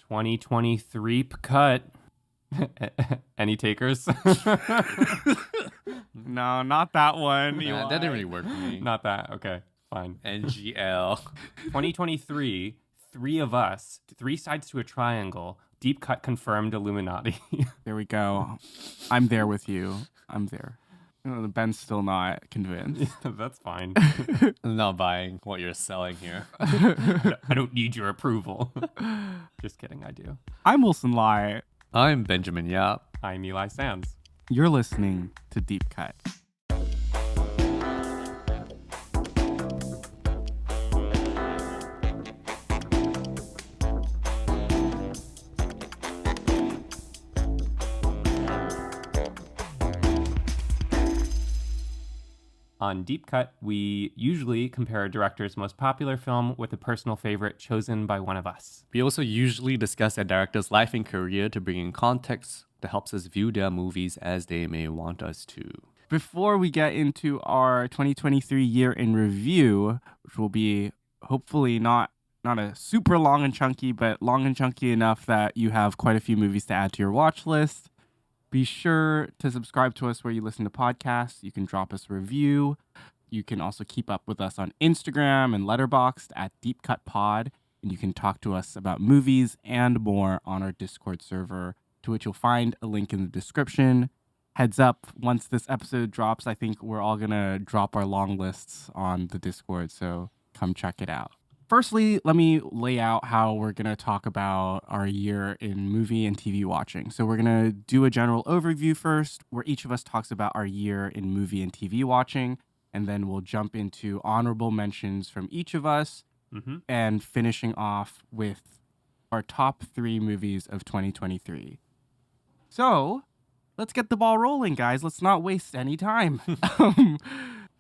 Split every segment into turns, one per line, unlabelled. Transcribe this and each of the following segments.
2023 cut. Any takers?
No, not that one.
That didn't really work for me.
Not that. Okay, fine.
NGL.
2023, three of us, three sides to a triangle. Deep cut confirmed Illuminati.
There we go. I'm there with you. I'm there. Ben's still not convinced.
That's fine.
I'm not buying what you're selling here.
I don't need your approval. Just kidding, I do.
I'm Wilson Lai.
I'm Benjamin Yap.
I'm Eli Sands.
You're listening to Deep Cut.
On Deep Cut, we usually compare a director's most popular film with a personal favorite chosen by one of us.
We also usually discuss a director's life and career to bring in context that helps us view their movies as they may want us to.
Before we get into our 2023 year in review, which will be hopefully not a super long and chunky, but long and chunky enough that you have quite a few movies to add to your watch list, be sure to subscribe to us where you listen to podcasts. You can drop us a review. You can also keep up with us on Instagram and Letterboxd at Deep Cut Pod. And you can talk to us about movies and more on our Discord server, to which you'll find a link in the description. Heads up, once this episode drops, I think we're all going to drop our long lists on the Discord, so come check it out. Firstly, let me lay out how we're going to talk about our year in movie and TV watching. So we're going to do a general overview first, where each of us talks about our year in movie and TV watching, and then we'll jump into honorable mentions from each of us, and finishing off with our top 3 movies of 2023. So let's get the ball rolling, guys. Let's not waste any time.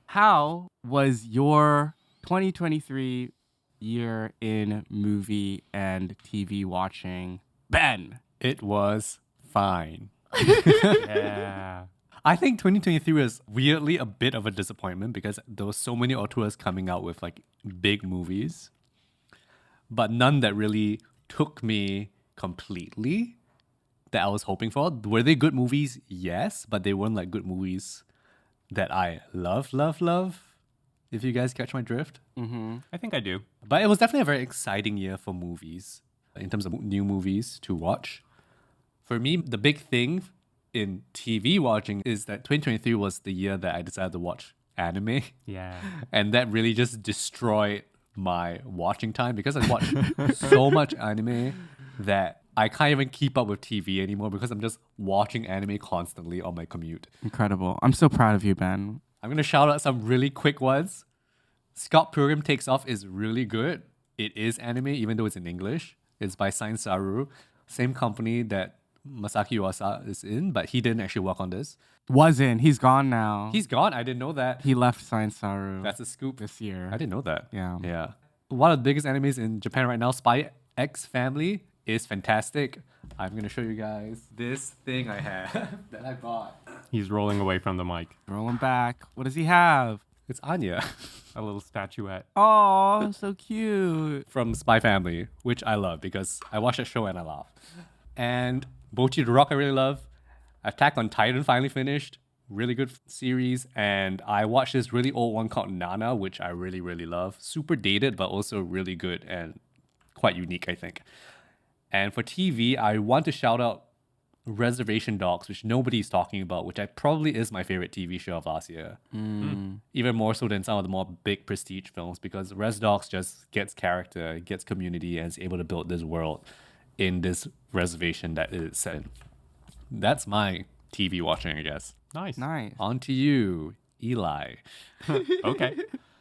How was your 2023 year in movie and TV watching, Ben?
It was fine.
Yeah.
I think 2023 was weirdly a bit of a disappointment because there were so many auteurs coming out with like big movies, but none that really took me completely that I was hoping for. Were they good movies? Yes, but they weren't like good movies that I love. If you guys catch my drift.
I think I do.
But it was definitely a very exciting year for movies in terms of new movies to watch. For me, the big thing in TV watching is that 2023 was the year that I decided to watch anime.
Yeah.
And that really just destroyed my watching time because I watch so much anime that I can't even keep up with TV anymore because I'm just watching anime constantly on my commute.
Incredible. I'm so proud of you, Ben.
I'm going to shout out some really quick ones. Scott Pilgrim Takes Off is really good. It is anime, even though it's in English. It's by Science Saru, same company that Masaki Yuasa is in, but he didn't actually work on this.
Wasn't. He's gone now.
He's gone. I didn't know that.
He left Science Saru.
That's a scoop.
This year.
I didn't know that.
Yeah.
Yeah. One of the biggest animes in Japan right now, Spy X Family, is fantastic. I'm going to show you guys this thing I have that I bought.
He's rolling away from the mic.
Rolling back. What does he have?
It's Anya
A little statuette.
Oh, so cute.
from Spy Family, which I love because I watched that show and I laugh. And Bochi the Rock I really love. Attack on Titan finally finished. Really good series. And I watched this really old one called Nana, which I really, really love. Super dated, but also really good and quite unique, I think. And for TV, I want to shout out Reservation Dogs, which nobody's talking about, which probably is my favorite TV show of last year. Even more so than some of the more big prestige films, because Res Dogs just gets character, gets community, and is able to build this world in this reservation that it is set in. That's my TV watching, I guess.
Nice.
Nice.
On to you, Eli.
Okay.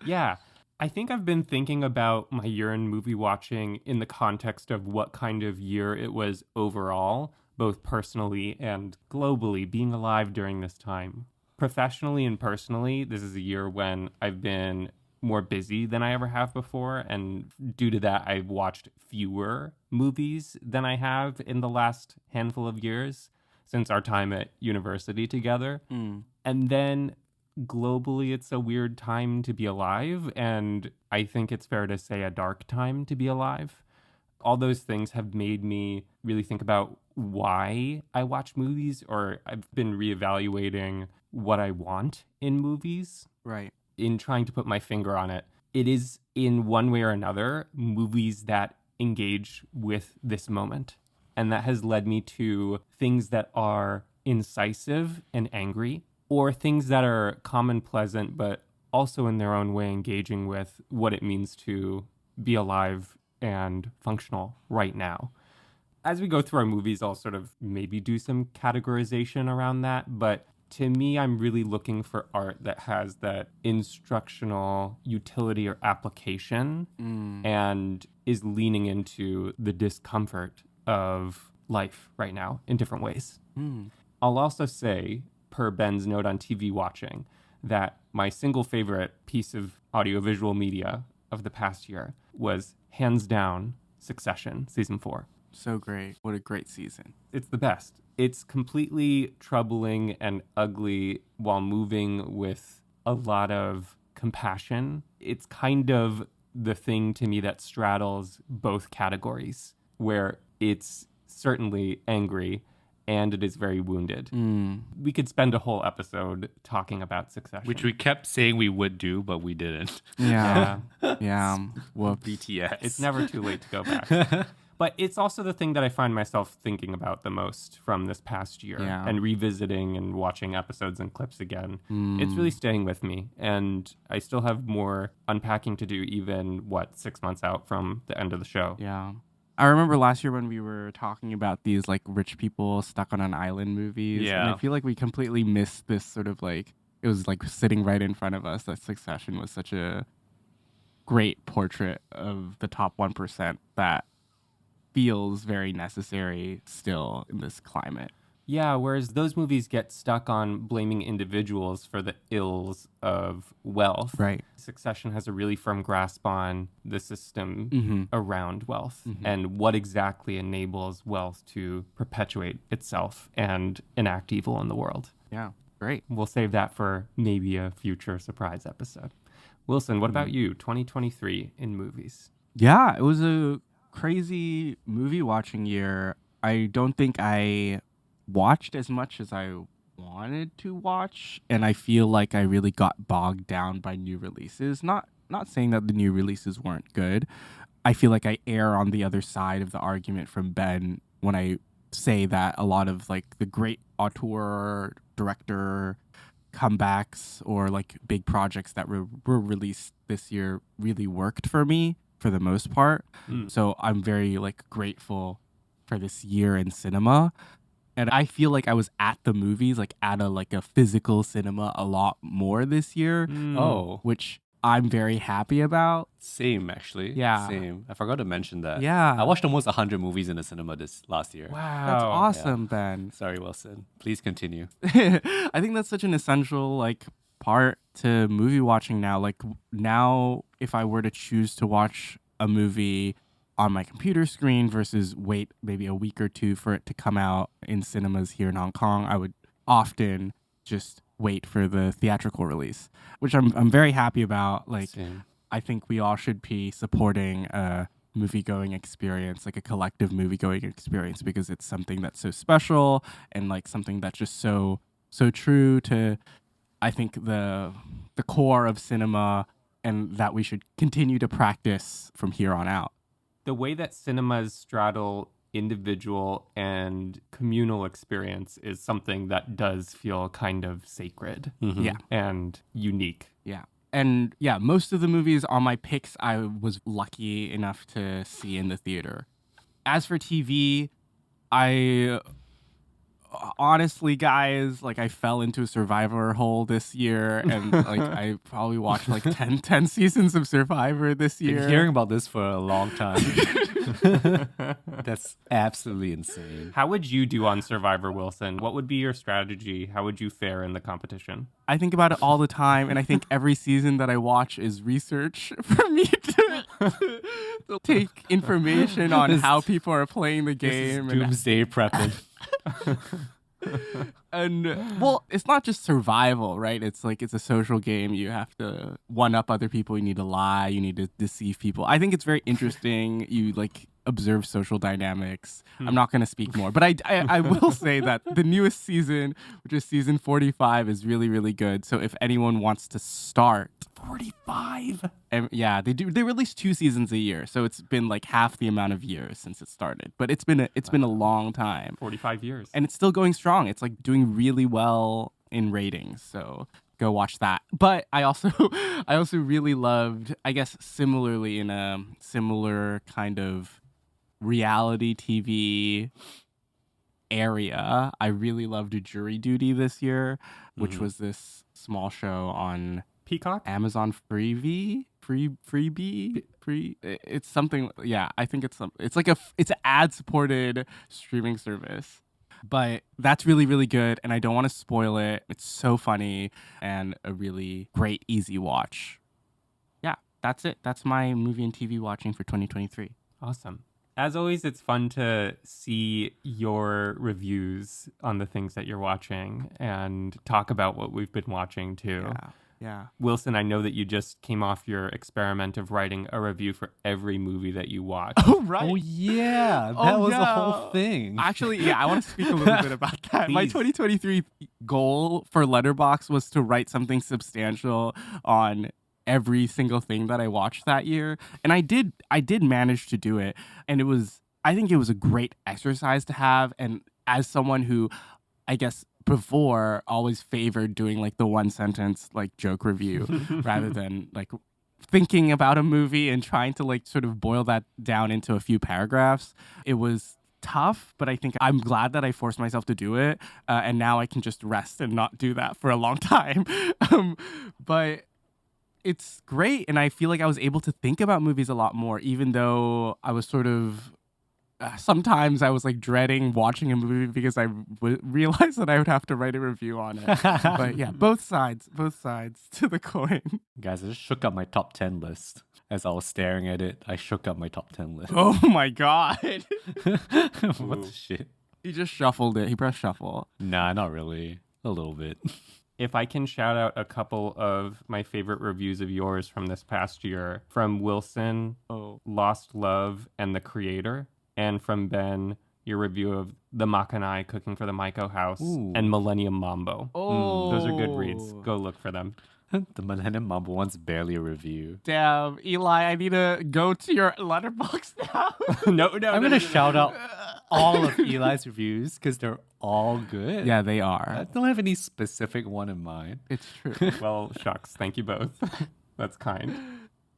Yeah. I think I've been thinking about my year in movie watching in the context of what kind of year it was overall, both personally and globally, being alive during this time. Professionally and personally, this is a year when I've been more busy than I ever have before, and due to that, I've watched fewer movies than I have in the last handful of years since our time at university together. And then globally, it's a weird time to be alive, and I think it's fair to say a dark time to be alive. All those things have made me really think about why I watch movies, or I've been reevaluating what I want in movies.
Right.
In trying to put my finger on it, it is in one way or another movies that engage with this moment. And that has led me to things that are incisive and angry, or things that are calm and pleasant, but also in their own way engaging with what it means to be alive and functional right now. As we go through our movies, I'll sort of maybe do some categorization around that, but to me, I'm really looking for art that has that instructional utility or application and is leaning into the discomfort of life right now in different ways. I'll also say, per Ben's note on TV watching, that my single favorite piece of audiovisual media of the past year was hands down Succession, season 4.
So great. What a great season.
It's the best. It's completely troubling and ugly while moving with a lot of compassion. It's kind of the thing to me that straddles both categories, where it's certainly angry and it is very wounded. We could spend a whole episode talking about Succession.
Which we kept saying we would do, but we didn't.
Yeah. Yeah. Whoops.
BTS.
It's never too late to go back. But it's also the thing that I find myself thinking about the most from this past year and revisiting and watching episodes and clips again. It's really staying with me. And I still have more unpacking to do even, 6 months out from the end of the show.
Yeah. I remember last year when we were talking about these like rich people stuck on an island movies.
Yeah.
And I feel like we completely missed this sort of like, it was like sitting right in front of us that Succession was such a great portrait of the top 1% that feels very necessary still in this climate.
Yeah, whereas those movies get stuck on blaming individuals for the ills of wealth.
Right.
Succession has a really firm grasp on the system around wealth and what exactly enables wealth to perpetuate itself and enact evil in the world.
Yeah, great.
We'll save that for maybe a future surprise episode. Wilson, what about you? 2023 in movies?
Yeah, it was a crazy movie watching year. I don't think I watched as much as I wanted to watch, and I feel like I really got bogged down by new releases. Not saying that the new releases weren't good. I feel like I err on the other side of the argument from Ben when I say that a lot of like the great auteur, director comebacks or like big projects that were released this year really worked for me for the most part. So I'm very like grateful for this year in cinema. And I feel like I was at the movies, like at a physical cinema a lot more this year.
Oh.
Which I'm very happy about.
Same, actually.
Yeah.
Same. I forgot to mention that.
Yeah.
I watched almost 100 movies in the cinema this last year.
Wow.
That's awesome, Ben.
Sorry, Wilson. Please continue.
I think that's such an essential like part to movie watching now. Like now, if I were to choose to watch a movie on my computer screen versus wait maybe a week or two for it to come out in cinemas here in Hong Kong, I would often just wait for the theatrical release, which I'm very happy about. Like,
Same.
I think we all should be supporting a movie-going experience, like a collective movie-going experience, because it's something that's so special and like something that's just so true to, I think, the core of cinema, and that we should continue to practice from here on out.
The way that cinemas straddle individual and communal experience is something that does feel kind of sacred
Yeah.
and unique.
Yeah. And yeah, most of the movies on my picks I was lucky enough to see in the theater. As for TV, I honestly, guys, like I fell into a Survivor hole this year, and like I probably watched like 10 seasons of Survivor this year.
Been hearing about this for a long time. That's absolutely insane.
How would you do on Survivor, Wilson? What would be your strategy? How would you fare in the competition?
I think about it all the time, and I think every season that I watch is research for me to take information on how people are playing the game.
This is doomsday prepping.
And well, it's not just survival, right? It's like it's a social game. You have to one up other people. You need to lie. You need to deceive people. I think it's very interesting. You like observe social dynamics. I'm not going to speak more, but I will say that the newest season, which is season 45, is really, really good. So if anyone wants to start,
45.
and yeah, they release 2 seasons a year, so it's been like half the amount of years since it started. But it's been a long time,
45 years,
and it's still going strong. It's like doing really well in ratings. So go watch that. But I also really loved, I guess similarly in a similar kind of reality TV area, I really loved Jury Duty this year, which was this small show on
Peacock,
Amazon Freebie. It's something. Yeah, I think it's it's an ad-supported streaming service. But that's really, really good, and I don't want to spoil it. It's so funny and a really great, easy watch. Yeah, that's it. That's my movie and TV watching for 2023.
Awesome. As always, it's fun to see your reviews on the things that you're watching and talk about what we've been watching too.
Yeah.
Wilson, I know that you just came off your experiment of writing a review for every movie that you watch.
Oh, right.
Oh, yeah. That was the whole thing.
Actually, yeah, I want to speak a little bit about that. My 2023 goal for Letterboxd was to write something substantial on every single thing that I watched that year. And I did manage to do it. And I think it was a great exercise to have. And as someone who, I guess, before always favored doing like the one sentence like joke review rather than like thinking about a movie and trying to like sort of boil that down into a few paragraphs. It was tough, but I think I'm glad that I forced myself to do it. And now I can just rest and not do that for a long time. But it's great. And I feel like I was able to think about movies a lot more, even though I was sort of sometimes I was like dreading watching a movie because I realized that I would have to write a review on it. But yeah, both sides to the coin.
Guys, I just shook up my top 10 list. As I was staring at it, I shook up my top 10 list.
Oh my God.
What the shit?
He just shuffled it. He pressed shuffle.
Nah, not really. A little bit.
If I can shout out a couple of my favorite reviews of yours from this past year, from Wilson, Lost Love, and The Creator. And from Ben, your review of The Makanai, Cooking for the Maiko House, and Millennium Mambo. Those are good reads. Go look for them.
The Millennium Mambo one's barely a review.
Damn, Eli, I need to go to your letterbox now.
No.
I'm going to shout out all of Eli's reviews because they're all good.
Yeah, they are.
I don't have any specific one in mind.
It's true.
Well, shucks. Thank you both. That's kind.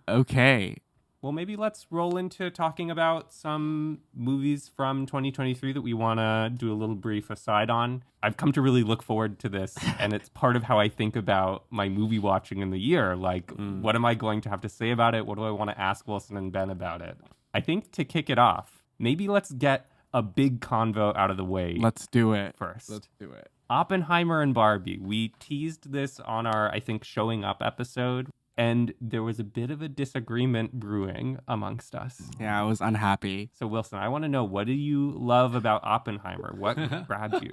Okay.
Well, maybe let's roll into talking about some movies from 2023 that we want to do a little brief aside on. I've come to really look forward to this, and it's part of how I think about my movie watching in the year. Like, what am I going to have to say about it? What do I want to ask Wilson and Ben about it? I think to kick it off, maybe let's get a big convo out of the way.
Let's do it.
First.
Let's do it.
Oppenheimer and Barbie. We teased this on our, I think, Showing Up episode. And there was a bit of a disagreement brewing amongst us.
Yeah, I was unhappy.
So, Wilson, I want to know, what do you love about Oppenheimer? What grabbed you?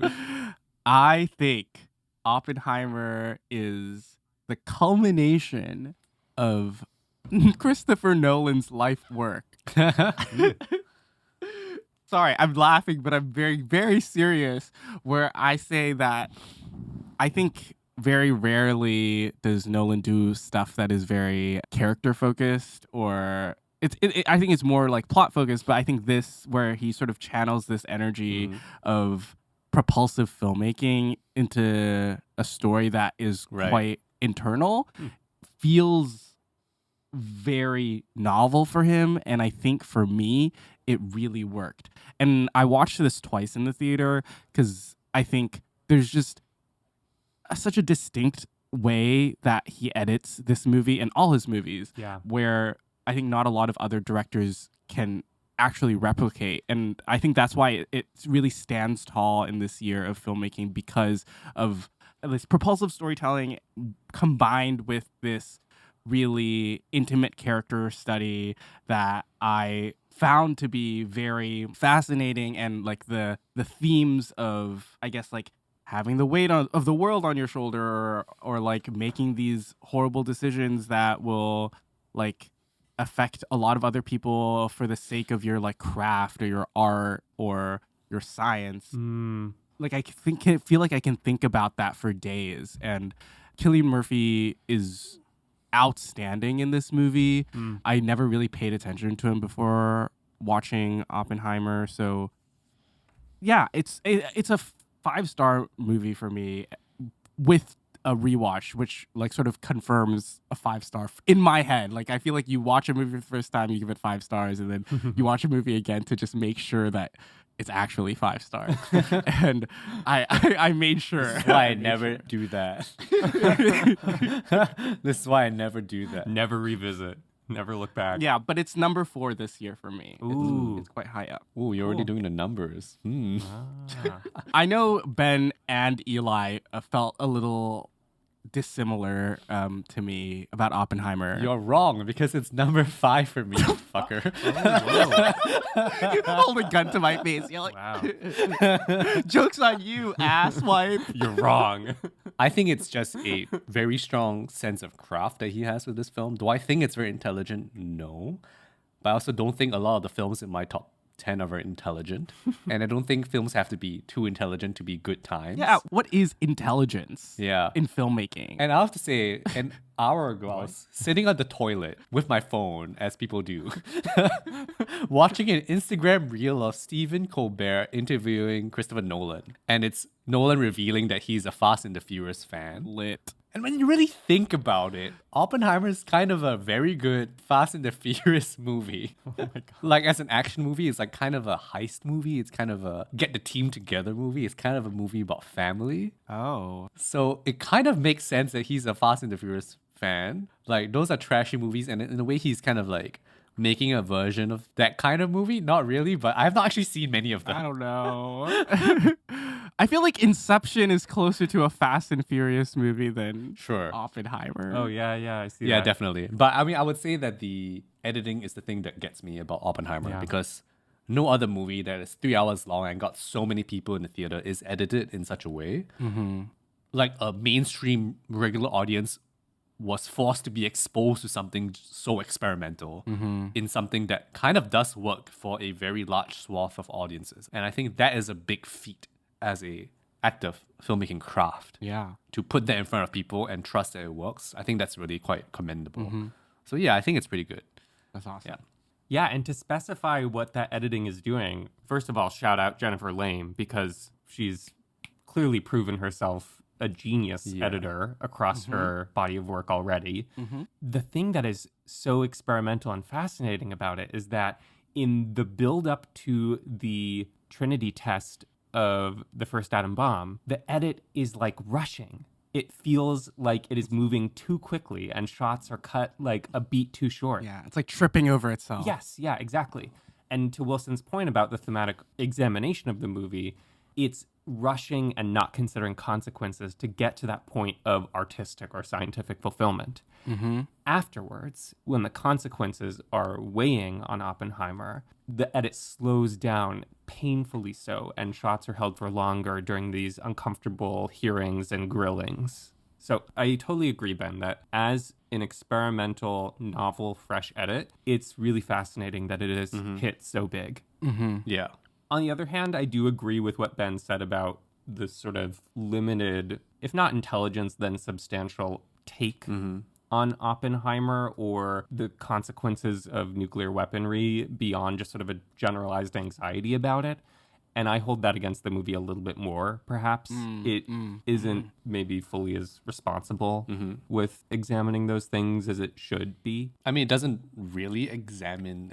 I think Oppenheimer is the culmination of Christopher Nolan's life work. Sorry, I'm laughing, but I'm very, very serious where I say that I think very rarely does Nolan do stuff that is very character focused, or I think it's more like plot focused, but I think this, where he sort of channels this energy of propulsive filmmaking into a story that is quite internal, feels very novel for him. And I think for me, it really worked. And I watched this twice in the theater because I think there's just such a distinct way that he edits this movie and all his movies, where I think not a lot of other directors can actually replicate. And I think that's why it really stands tall in this year of filmmaking, because of this propulsive storytelling combined with this really intimate character study that I found to be very fascinating. And like the themes of, I guess, like having the weight of the world on your shoulder, or like making these horrible decisions that will like affect a lot of other people for the sake of your like craft or your art or your science. Like I feel like I can think about that for days. And Cillian Murphy is outstanding in this movie. I never really paid attention to him before watching Oppenheimer, so yeah, it's a 5-star movie for me with a rewatch, which like sort of confirms a 5-star in my head. Like I feel like you watch a movie for the first time, you give it 5 stars, and then you watch a movie again to just make sure that it's actually 5 stars. And I made sure.
This is why I never do that. This is why I never do that.
Never revisit. Never look back.
Yeah, but it's number 4 this year for me.
Ooh.
It's quite high up.
Ooh, you're already doing the numbers.
I know Ben and Eli felt a little dissimilar to me about Oppenheimer.
You're wrong because it's number 5 for me, fucker.
You hold a gun to my face. You're like,
Wow.
joke's on you, asswipe.
You're wrong.
I think it's just a very strong sense of craft that he has with this film. Do I think it's very intelligent? No. But I also don't think a lot of the films in my top 10 are very intelligent. And I don't think films have to be too intelligent to be good times.
Yeah, what is intelligence
Yeah.
in filmmaking?
And I have to say, an hour ago, I was sitting on the toilet with my phone, as people do, watching an Instagram reel of Stephen Colbert interviewing Christopher Nolan. And it's Nolan revealing that he's a Fast and the Furious fan.
Lit.
And when you really think about it, Oppenheimer is kind of a very good Fast and the Furious movie. Oh my God. Like as an action movie, it's like kind of a heist movie. It's kind of a get the team together movie. It's kind of a movie about family.
Oh.
So it kind of makes sense that he's a Fast and the Furious fan. Like those are trashy movies, and in a way he's kind of like making a version of that kind of movie. Not really, but I've not actually seen many of them.
I don't know. I feel like Inception is closer to a Fast and Furious movie than
Sure.
Oppenheimer.
Oh, yeah, I see
Yeah,
that.
definitely. But I mean, I would say that the editing is the thing that gets me about Oppenheimer
Yeah.
because no other movie that is 3 hours long and got so many people in the theater is edited in such a way. Like a mainstream regular audience was forced to be exposed to something so experimental in something that kind of does work for a very large swath of audiences. And I think that is a big feat as a act of filmmaking craft.
Yeah.
To put that in front of people and trust that it works, I think that's really quite commendable. So yeah, I think it's pretty good.
That's awesome.
Yeah.
Yeah, and to specify what that editing is doing, first of all, shout out Jennifer Lame because she's clearly proven herself a genius editor across her body of work already. The thing that is so experimental and fascinating about it is that in the build up to the Trinity test of the first atom bomb, the edit is like rushing. It feels like it is moving too quickly and shots are cut like a beat too short.
Yeah, it's like tripping over itself.
Yes, yeah, exactly. And to Wilson's point about the thematic examination of the movie, it's rushing and not considering consequences to get to that point of artistic or scientific fulfillment. Afterwards, when the consequences are weighing on Oppenheimer, the edit slows down painfully so, and shots are held for longer during these uncomfortable hearings and grillings. So I totally agree, Ben, that as an experimental, novel, fresh edit, it's really fascinating that it is hit so big.
Yeah.
On the other hand, I do agree with what Ben said about the sort of limited, if not intelligence, then substantial take on Oppenheimer or the consequences of nuclear weaponry beyond just sort of a generalized anxiety about it. And I hold that against the movie a little bit more, perhaps. It isn't maybe fully as responsible with examining those things as it should be.
I mean, it doesn't really examine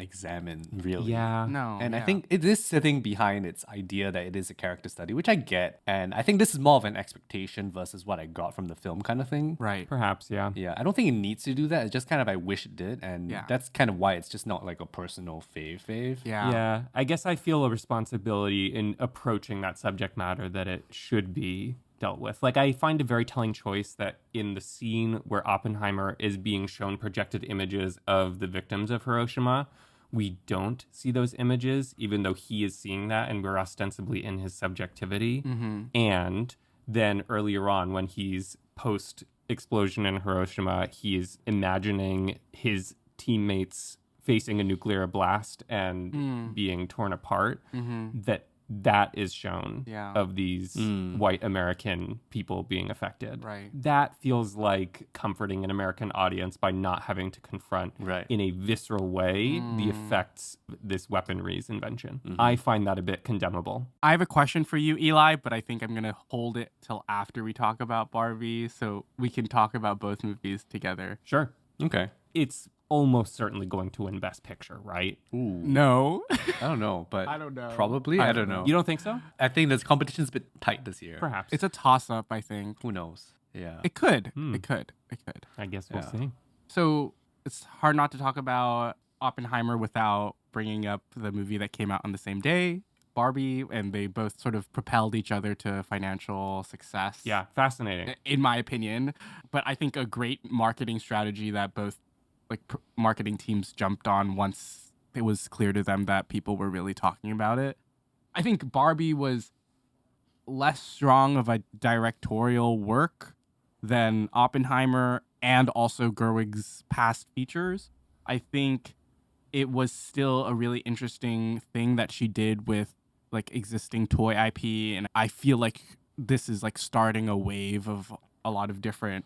really.
Yeah.
No.
And I
yeah.
think it is sitting behind its idea that it is a character study, which I get. And I think this is more of an expectation versus what I got from the film kind of thing.
Right.
Perhaps, yeah.
Yeah, I don't think it needs to do that. It's just kind of I wish it did. And
Yeah.
that's kind of why it's just not like a personal fave.
Yeah.
Yeah, I guess I feel a responsibility in approaching that subject matter that it should be dealt with. Like, I find a very telling choice that in the scene where Oppenheimer is being shown projected images of the victims of Hiroshima, we don't see those images, even though he is seeing that and we're ostensibly in his subjectivity. And then earlier on, when he's post-explosion in Hiroshima, he is imagining his teammates facing a nuclear blast and being torn apart, that is shown of these white American people being affected.
Right.
That feels like comforting an American audience by not having to confront in a visceral way the effects this weaponry's invention. I find that a bit condemnable.
I have a question for you, Eli, but I think I'm going to hold it till after we talk about Barbie so we can talk about both movies together.
Sure.
Okay.
It's almost certainly going to win Best Picture, right?
Ooh.
No.
I don't know, but
I don't know.
Probably. I don't know.
You don't think so?
I think this competition's a bit tight this year.
Perhaps.
It's a toss-up, I think.
Who knows? Yeah.
It could. It could.
I guess we'll see.
So it's hard not to talk about Oppenheimer without bringing up the movie that came out on the same day, Barbie, and they both sort of propelled each other to financial success.
Yeah, fascinating.
In my opinion. But I think a great marketing strategy that both marketing teams jumped on once it was clear to them that people were really talking about it. I think Barbie was less strong of a directorial work than Oppenheimer and also Gerwig's past features. I think it was still a really interesting thing that she did with existing toy IP, and I feel like this is starting a wave of a lot of different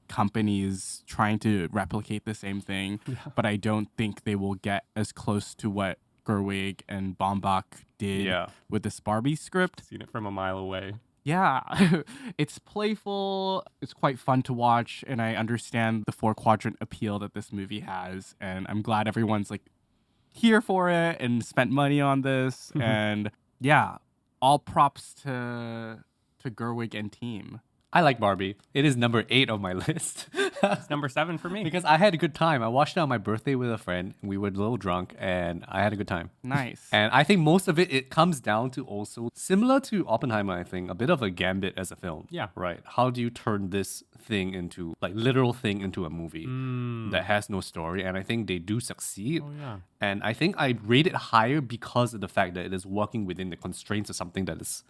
companies trying to replicate the same thing, but I don't think they will get as close to what Gerwig and Baumbach did with this Barbie script.
Seen it from a mile away.
Yeah, it's playful, it's quite fun to watch, and I understand the 4-quadrant appeal that this movie has, and I'm glad everyone's here for it and spent money on this, and yeah, all props to Gerwig and team.
I like Barbie. It is number 8 on my list.
It's number 7 for me.
Because I had a good time. I watched it on my birthday with a friend. We were a little drunk and I had a good time.
Nice.
And I think most of it comes down to also, similar to Oppenheimer, I think, a bit of a gambit as a film.
Yeah.
Right. How do you turn this thing into, literal thing into a movie that has no story? And I think they do succeed.
Oh, yeah.
And I think I rate it higher because of the fact that it is working within the constraints of something that is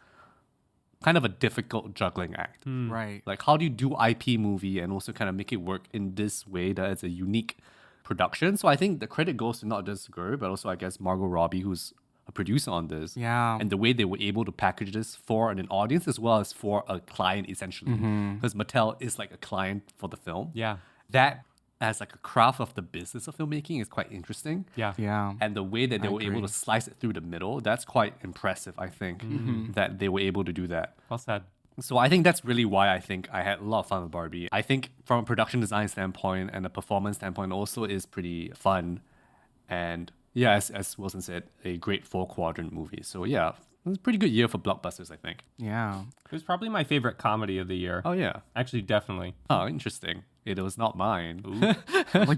kind of a difficult juggling act.
Right.
How do you do IP movie and also kind of make it work in this way that it's a unique production? So I think the credit goes to not just Gerwig, but also I guess Margot Robbie, who's a producer on this.
Yeah.
And the way they were able to package this for an audience as well as for a client essentially. Because Mattel is a client for the film.
Yeah.
That as a craft of the business of filmmaking is quite interesting.
Yeah.
Yeah.
And the way that they were able to slice it through the middle, that's quite impressive, I think, that they were able to do that.
Well said.
So I think that's really why I think I had a lot of fun with Barbie. I think from a production design standpoint and a performance standpoint also is pretty fun. And yeah, as Wilson said, a great 4-quadrant movie. So yeah, it was a pretty good year for blockbusters, I think.
Yeah.
It was probably my favorite comedy of the year.
Oh yeah.
Actually, definitely.
Oh, interesting. It was not mine.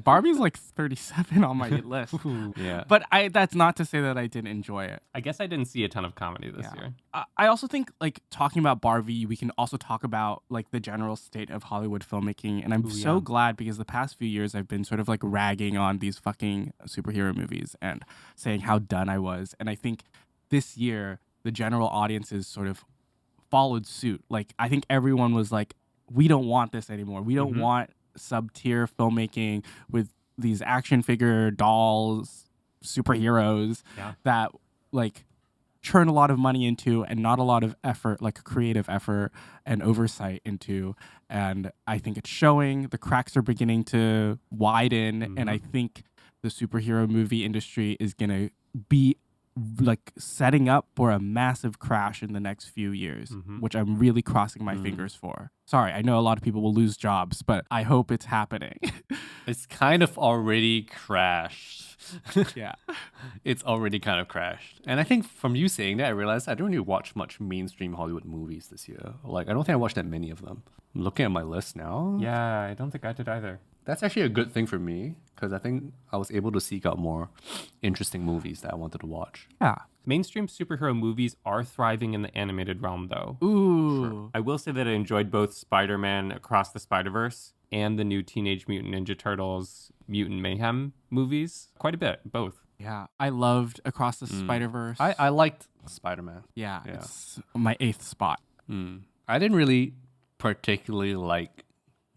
Barbie's 37 on my list.
Yeah.
But that's not to say that I didn't enjoy it.
I guess I didn't see a ton of comedy this year.
I also think talking about Barbie, we can also talk about the general state of Hollywood filmmaking. And I'm so glad because the past few years I've been sort of ragging on these fucking superhero movies and saying how done I was. And I think this year the general audiences sort of followed suit. I think everyone was we don't want this anymore. We don't want sub-tier filmmaking with these action figure dolls, superheroes that churn a lot of money into and not a lot of effort, creative effort and oversight into. And I think it's showing. The cracks are beginning to widen, and I think the superhero movie industry is going to be setting up for a massive crash in the next few years, which I'm really crossing my fingers for. Sorry, I know a lot of people will lose jobs, but I hope it's happening.
It's kind of already crashed.
Yeah.
It's already kind of crashed. And I think from you saying that, I realized I don't really watch much mainstream Hollywood movies this year. I don't think I watched that many of them. I'm looking at my list now.
Yeah, I don't think I did either.
That's actually a good thing for me because I think I was able to seek out more interesting movies that I wanted to watch.
Yeah.
Mainstream superhero movies are thriving in the animated realm, though.
Ooh.
I will say that I enjoyed both Spider-Man Across the Spider-Verse and the new Teenage Mutant Ninja Turtles Mutant Mayhem movies quite a bit, both.
Yeah. I loved Across the Spider-Verse.
I liked Spider-Man.
Yeah. It's my 8th spot.
I didn't really particularly like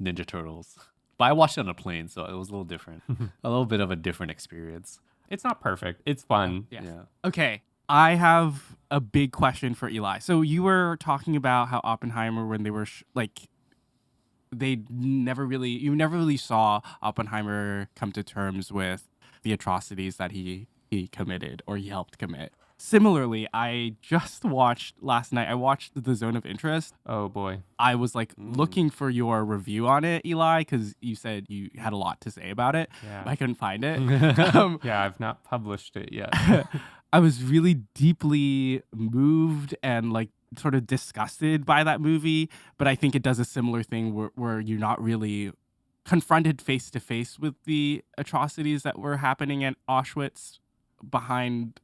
Ninja Turtles. But I watched it on a plane, so it was a little different. A little bit of a different experience.
It's not perfect. It's fun.
Yes.
Yeah.
Okay. I have a big question for Eli. So you were talking about how Oppenheimer, when they were you never really saw Oppenheimer come to terms with the atrocities that he committed or he helped commit. Similarly, I just watched last night, I watched The Zone of Interest.
Oh boy.
I was like looking for your review on it, Eli, because you said you had a lot to say about it.
Yeah.
But I couldn't find it.
Yeah, I've not published it yet.
I was really deeply moved and like sort of disgusted by that movie, but I think it does a similar thing where you're not really confronted face to face with the atrocities that were happening at Auschwitz behind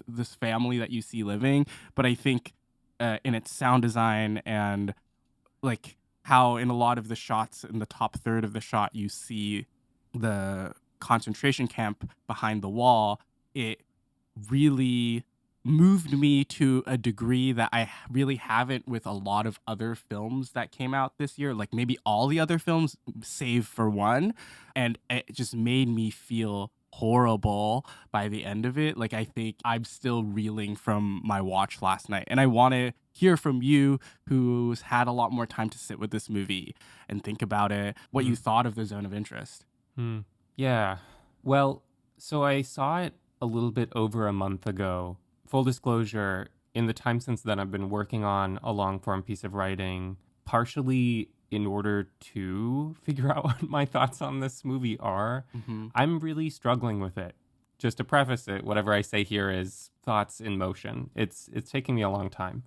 this family that you see living. But I think in its sound design and like how in a lot of the shots in the top third of the shot you see the concentration camp behind the wall, it really moved me to a degree that I really haven't with a lot of other films that came out this year, like maybe all the other films save for one. And it just made me feel horrible by the end of it. Like, I think I'm still reeling from my watch last night. And I want to hear from you, who's had a lot more time to sit with this movie and think about it, what you thought of The Zone of Interest.
Yeah. Well, so I saw it a little bit over a month ago. Full disclosure, in the time since then, I've been working on a long-form piece of writing, partially in order to figure out what my thoughts on this movie are. I'm really struggling with it. Just to preface it, whatever I say here is thoughts in motion. It's taking me a long time.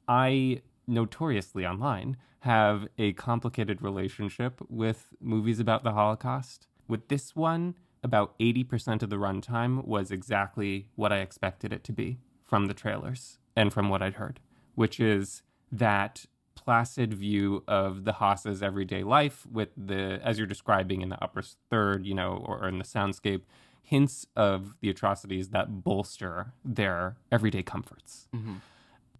I notoriously online have a complicated relationship with movies about the Holocaust. With this one, about 80% of the runtime was exactly what I expected it to be from the trailers and from what I'd heard, which is that placid view of the Haas's everyday life with the, as you're describing in the upper third, or in the soundscape, hints of the atrocities that bolster their everyday comforts.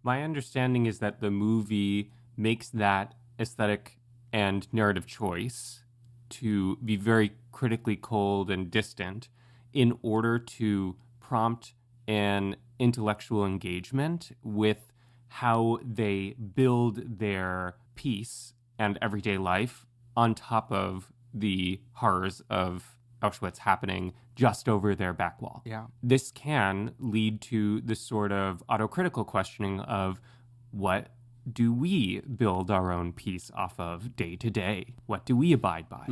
My understanding is that the movie makes that aesthetic and narrative choice to be very critically cold and distant in order to prompt an intellectual engagement with how they build their peace and everyday life on top of the horrors of Auschwitz happening just over their back wall.
Yeah.
This can lead to this sort of autocritical questioning of what do we build our own peace off of day to day? What do we abide by?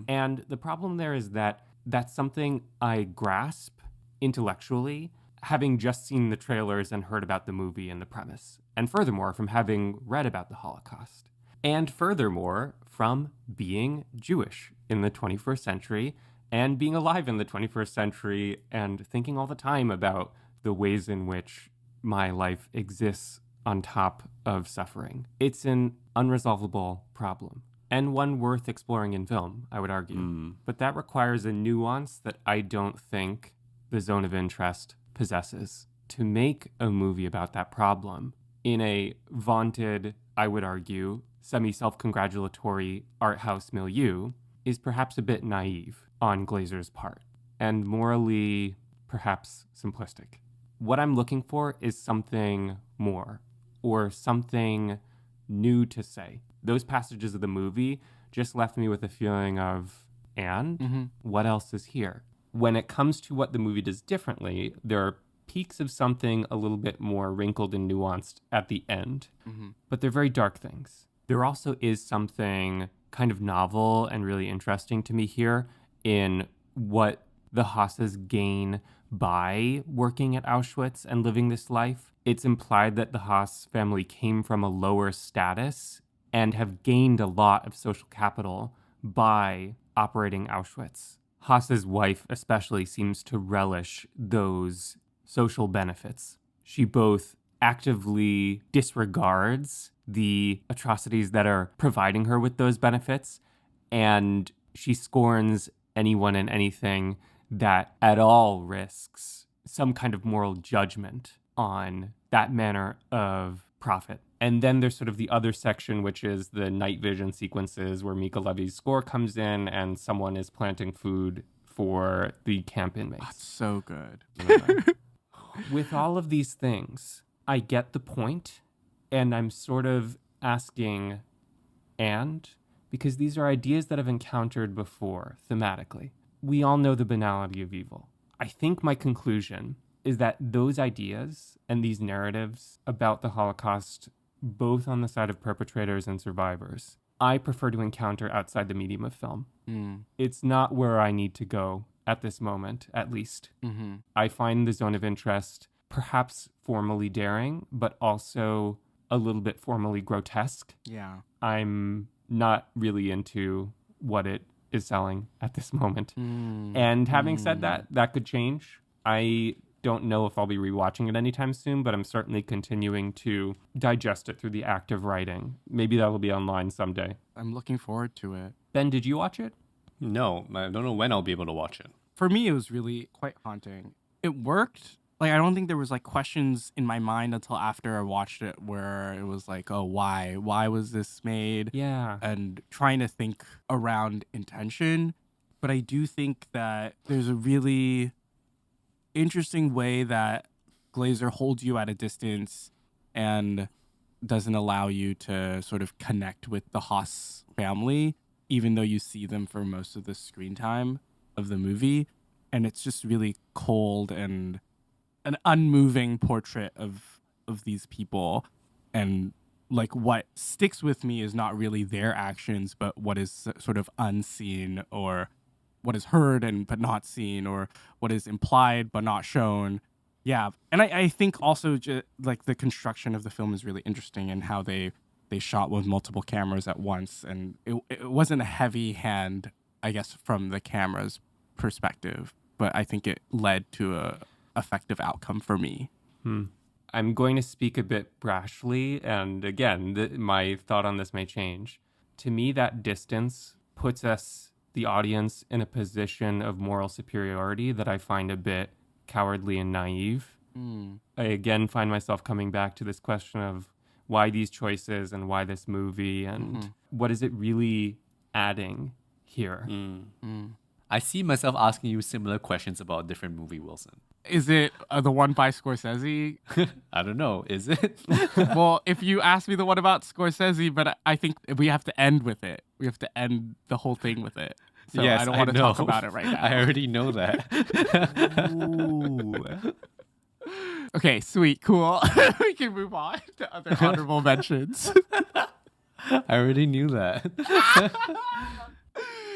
And the problem there is that that's something I grasp intellectually, having just seen the trailers and heard about the movie and the premise. And furthermore, from having read about the Holocaust. And furthermore, from being Jewish in the 21st century and being alive in the 21st century and thinking all the time about the ways in which my life exists on top of suffering. It's an unresolvable problem, and one worth exploring in film, I would argue. But that requires a nuance that I don't think The Zone of Interest possesses. To make a movie about that problem in a vaunted, I would argue, semi-self-congratulatory art house milieu is perhaps a bit naive on Glazer's part, and morally perhaps simplistic. What I'm looking for is something more, or something new to say. Those passages of the movie just left me with a feeling of, what else is here? When it comes to what the movie does differently, there are peaks of something a little bit more wrinkled and nuanced at the end, but they're very dark things. There also is something kind of novel and really interesting to me here in what the Haas's gain by working at Auschwitz and living this life. It's implied that the Haas family came from a lower status and have gained a lot of social capital by operating Auschwitz. Haas's wife especially seems to relish those social benefits. She both actively disregards the atrocities that are providing her with those benefits, and she scorns anyone and anything that at all risks some kind of moral judgment on that manner of profit. And then there's sort of the other section, which is the night vision sequences where Mika Levy's score comes in and someone is planting food for the camp inmates.
That's so good.
With all of these things, I get the point, and I'm sort of asking, because these are ideas that I've encountered before thematically. We all know the banality of evil. I think my conclusion is that those ideas and these narratives about the Holocaust, both on the side of perpetrators and survivors, I prefer to encounter outside the medium of film. It's not where I need to go at this moment, at least. I find the zone of interest perhaps formally daring, but also a little bit formally grotesque.
Yeah.
I'm not really into what it is selling at this moment. And having said that, that could change. I don't know if I'll be rewatching it anytime soon, but I'm certainly continuing to digest it through the act of writing. Maybe that'll be online someday.
I'm looking forward to it.
Ben, did you watch it?
No, I don't know when I'll be able to watch it.
For me, it was really quite haunting. It worked. Like, I don't think there was like questions in my mind until after I watched it where it was like, oh, why? Why was this made?
Yeah.
And trying to think around intention. But I do think that there's a really interesting way that Glazer holds you at a distance and doesn't allow you to sort of connect with the Haas family, even though you see them for most of the screen time of the movie. And it's just really cold and an unmoving portrait of these people. And like what sticks with me is not really their actions, but what is sort of unseen, or what is heard but not seen, or what is implied but not shown. Yeah. And I think also like the construction of the film is really interesting, and how they shot with multiple cameras at once. And it wasn't a heavy hand, I guess, from the camera's perspective, but I think it led to a effective outcome for me.
I'm going to speak a bit brashly, and again, my thought on this may change. To me, that distance puts us, the audience, in a position of moral superiority that I find a bit cowardly and naive. I again find myself coming back to this question of why these choices and why this movie, and what is it really adding here?
I see myself asking you similar questions about a different movie, Wilson.
Is it the one by Scorsese?
I don't know. Is it?
Well, if you ask me the one about Scorsese, but I think we have to end with it. We have to end the whole thing with it. So
Yes,
I don't want to
know.
talk about it right now.
I already know that.
Okay, sweet, cool. We can move on to other honorable mentions.
I already knew that.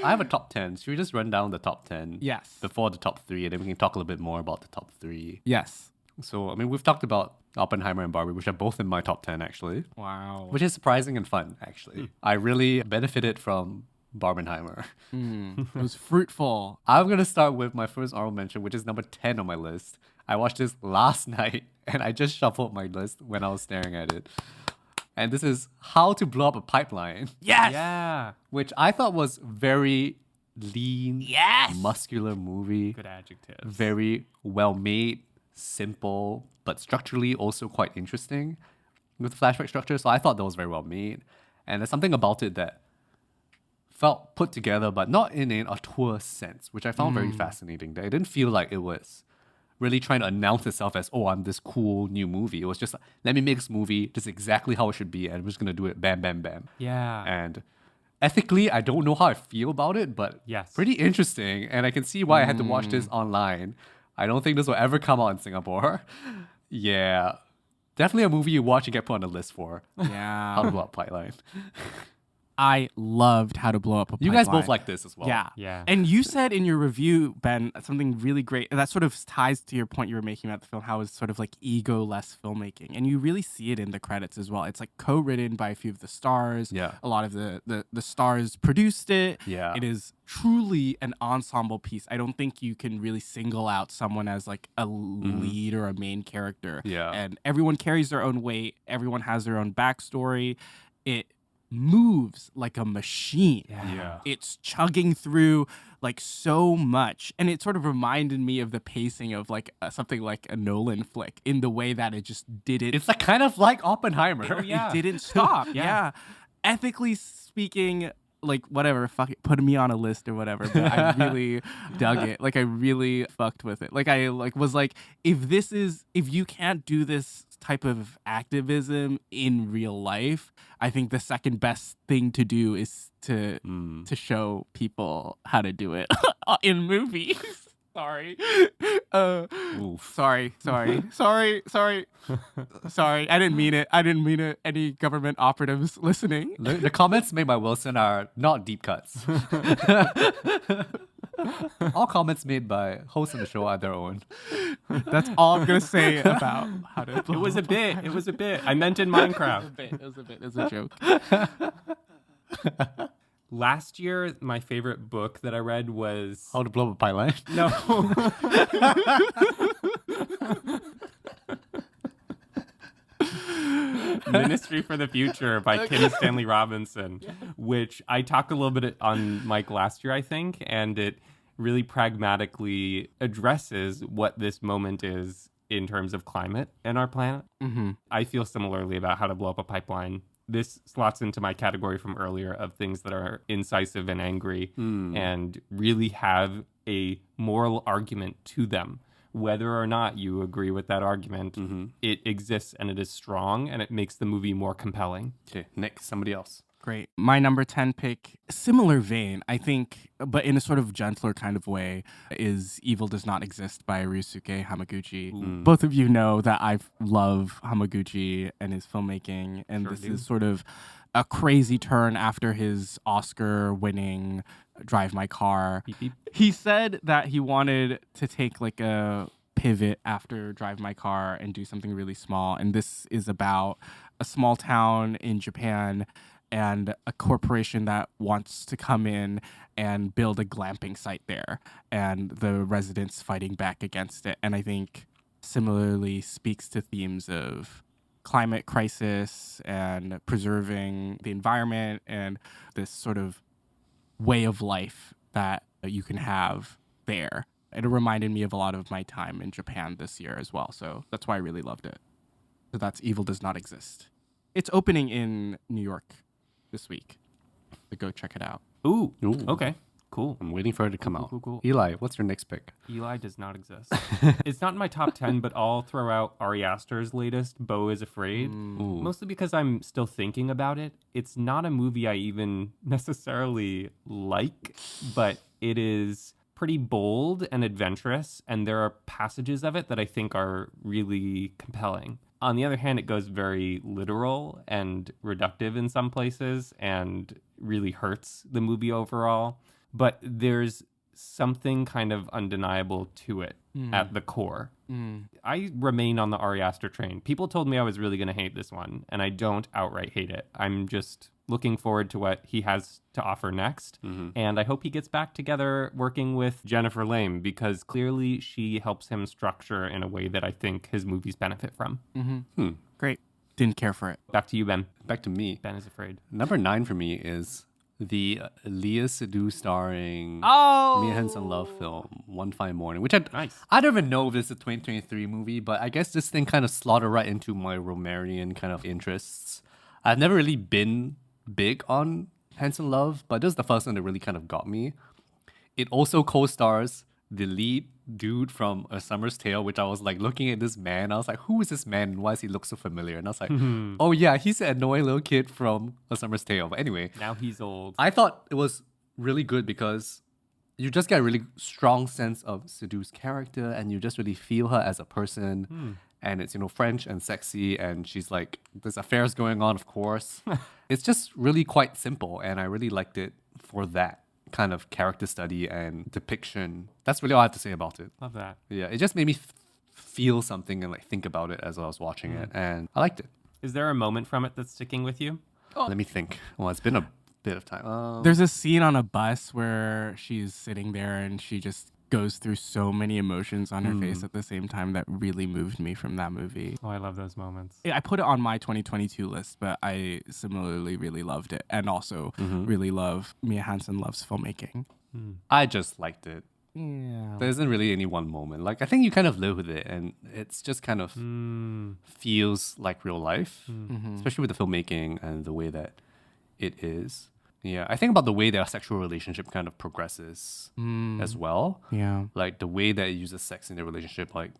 I have a top 10. Should we just run down the top 10?
Yes.
Before the top 3, and then we can talk a little bit more about the top 3.
Yes.
So, I mean, we've talked about Oppenheimer and Barbie, which are both in my top 10, actually.
Wow.
Which is surprising and fun, actually. I really benefited from Barbenheimer.
It was fruitful.
I'm going to start with my first honorable mention, which is number 10 on my list. I watched this last night, and I just shuffled my list when I was staring at it. And this is How to Blow Up a Pipeline.
Yes.
Yeah.
Which I thought was very lean, muscular movie.
Good adjectives.
Very well made, simple, but structurally also quite interesting with the flashback structure. So I thought that was very well made. And there's something about it that felt put together, but not in an auteur sense, which I found very fascinating. That it didn't feel like it was really trying to announce itself as, oh, I'm this cool new movie. It was just, let me make this movie. This is exactly how it should be, and I'm just going to do it bam, bam, bam.
Yeah.
And ethically, I don't know how I feel about it, but
Yes.
pretty interesting. And I can see why I had to watch this online. I don't think this will ever come out in Singapore. Yeah. Definitely a movie you watch and get put on the list for.
Yeah.
How to Blow Up Pipeline.
I loved How to Blow Up a Pipeline.
You guys both like this as well.
Yeah.
Yeah.
And you said in your review, Ben, something really great that sort of ties to your point you were making about the film, how it's sort of like ego-less filmmaking. And you really see it in the credits as well. It's like co-written by a few of the stars.
Yeah.
A lot of the stars produced it.
Yeah.
It is truly an ensemble piece. I don't think you can really single out someone as like a lead or a main character.
Yeah.
And everyone carries their own weight. Everyone has their own backstory. It moves like a machine.
Yeah.
It's chugging through like so much. And it sort of reminded me of the pacing of like something like a Nolan flick in the way that it just didn't.
It's like kind of like Oppenheimer.
Oh, yeah.
It didn't stop.
Yeah.
Ethically speaking, like whatever, fuck it, put me on a list or whatever. But I really dug it. Like I really fucked with it. Like I was like, if you can't do this type of activism in real life, I think the second best thing to do is to show people how to do it in movies. Sorry. Sorry. I didn't mean it. Any government operatives listening?
The comments made by Wilson are not deep cuts. All comments made by hosts of the show are their own.
That's all I'm gonna say about how to.
It was a bit. I meant in Minecraft.
It was a joke.
Last year, my favorite book that I read was
How to Blow Up a Pipeline.
No. Ministry for the Future by Kim Stanley Robinson, which I talked a little bit on Mike last year, I think, and it really pragmatically addresses what this moment is in terms of climate and our planet.
Mm-hmm.
I feel similarly about How to Blow Up a Pipeline. This slots into my category from earlier of things that are incisive and angry and really have a moral argument to them. Whether or not you agree with that argument, it exists and it is strong and it makes the movie more compelling.
Okay, next, somebody else.
Great. My number 10 pick, similar vein, I think, but in a sort of gentler kind of way, is Evil Does Not Exist by Ryusuke Hamaguchi. Both of you know that I love Hamaguchi and his filmmaking, and this is sort of a crazy turn after his Oscar-winning Drive My Car.
Beep, beep.
He said that he wanted to take like a pivot after Drive My Car and do something really small, and this is about a small town in Japan and a corporation that wants to come in and build a glamping site there, and the residents fighting back against it. And I think similarly speaks to themes of climate crisis and preserving the environment and this sort of way of life that you can have there. It reminded me of a lot of my time in Japan this year as well, so that's why I really loved it. So that's Evil Does Not Exist. It's opening in New York this week, so go check it out.
Ooh.
Ooh.
Okay. Cool.
I'm waiting for it to come out.
Cool.
Eli, what's your next pick?
Eli does not exist. It's not in my top 10, but I'll throw out Ari Aster's latest, Beau is Afraid, mostly because I'm still thinking about it. It's not a movie I even necessarily like, but it is pretty bold and adventurous, and there are passages of it that I think are really compelling. On the other hand, it goes very literal and reductive in some places and really hurts the movie overall. But there's something kind of undeniable to it at the core. I remain on the Ari Aster train. People told me I was really going to hate this one, and I don't outright hate it. I'm just looking forward to what he has to offer next. And I hope he gets back together working with Jennifer Lame, because clearly she helps him structure in a way that I think his movies benefit from.
Great. Didn't care for it.
Back to you, Ben.
Back to me.
Ben is Afraid.
Number 9 for me is the Leah Seydoux starring Mia Hansen love film, One Fine Morning, which
Nice.
I don't even know if this is a 2023 movie, but I guess this thing kind of slaughtered right into my Romarian kind of interests. I've never really been big on Hansen Love, but this is the first one that really kind of got me. It also co-stars the lead dude from A Summer's Tale, which I was like looking at this man. I was like, who is this man and why does he look so familiar? And I was like, oh yeah, he's that annoying little kid from A Summer's Tale. But anyway,
Now he's old.
I thought it was really good because you just get a really strong sense of Seydoux's character and you just really feel her as a person. And it's, French and sexy, and she's like, there's affairs going on, of course. It's just really quite simple, and I really liked it for that kind of character study and depiction. That's really all I have to say about it.
Love that.
Yeah, it just made me feel something and like think about it as I was watching it, and I liked it.
Is there a moment from it that's sticking with you?
Let me think. Well, it's been a bit of time.
There's a scene on a bus where she's sitting there and she just goes through so many emotions on her face at the same time that really moved me from that movie.
Oh, I love those moments.
I put it on my 2022 list, but I similarly really loved it, and also really love Mia Hansen loves filmmaking.
I just liked it.
Yeah.
There isn't really any one moment. Like, I think you kind of live with it, and it's just kind of feels like real life, especially with the filmmaking and the way that it is. Yeah, I think about the way their sexual relationship kind of progresses as well.
Yeah.
Like the way that it uses sex in their relationship. Like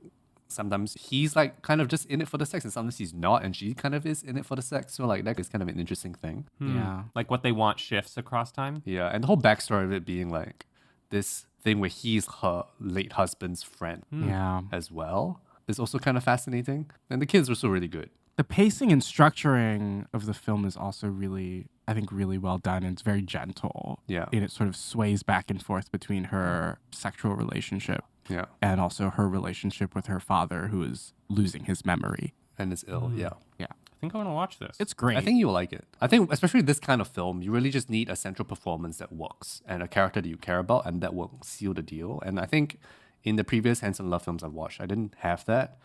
sometimes he's like kind of just in it for the sex, and sometimes he's not, and she kind of is in it for the sex. So like that is kind of an interesting thing.
Yeah.
Like what they want shifts across time.
Yeah, and the whole backstory of it being like this thing where he's her late husband's friend
Yeah.
as well is also kind of fascinating. And the kids are also really good.
The pacing and structuring of the film is also really, I think, really well done. And it's very gentle.
Yeah.
And it sort of sways back and forth between her sexual relationship
Yeah.
and also her relationship with her father, who is losing his memory.
And it's ill. Yeah.
Yeah.
I think I want to watch this.
It's great.
I think you'll like it. I think, especially this kind of film, you really just need a central performance that works and a character that you care about, and that will seal the deal. And I think in the previous Hansen Love films I've watched, I didn't have that.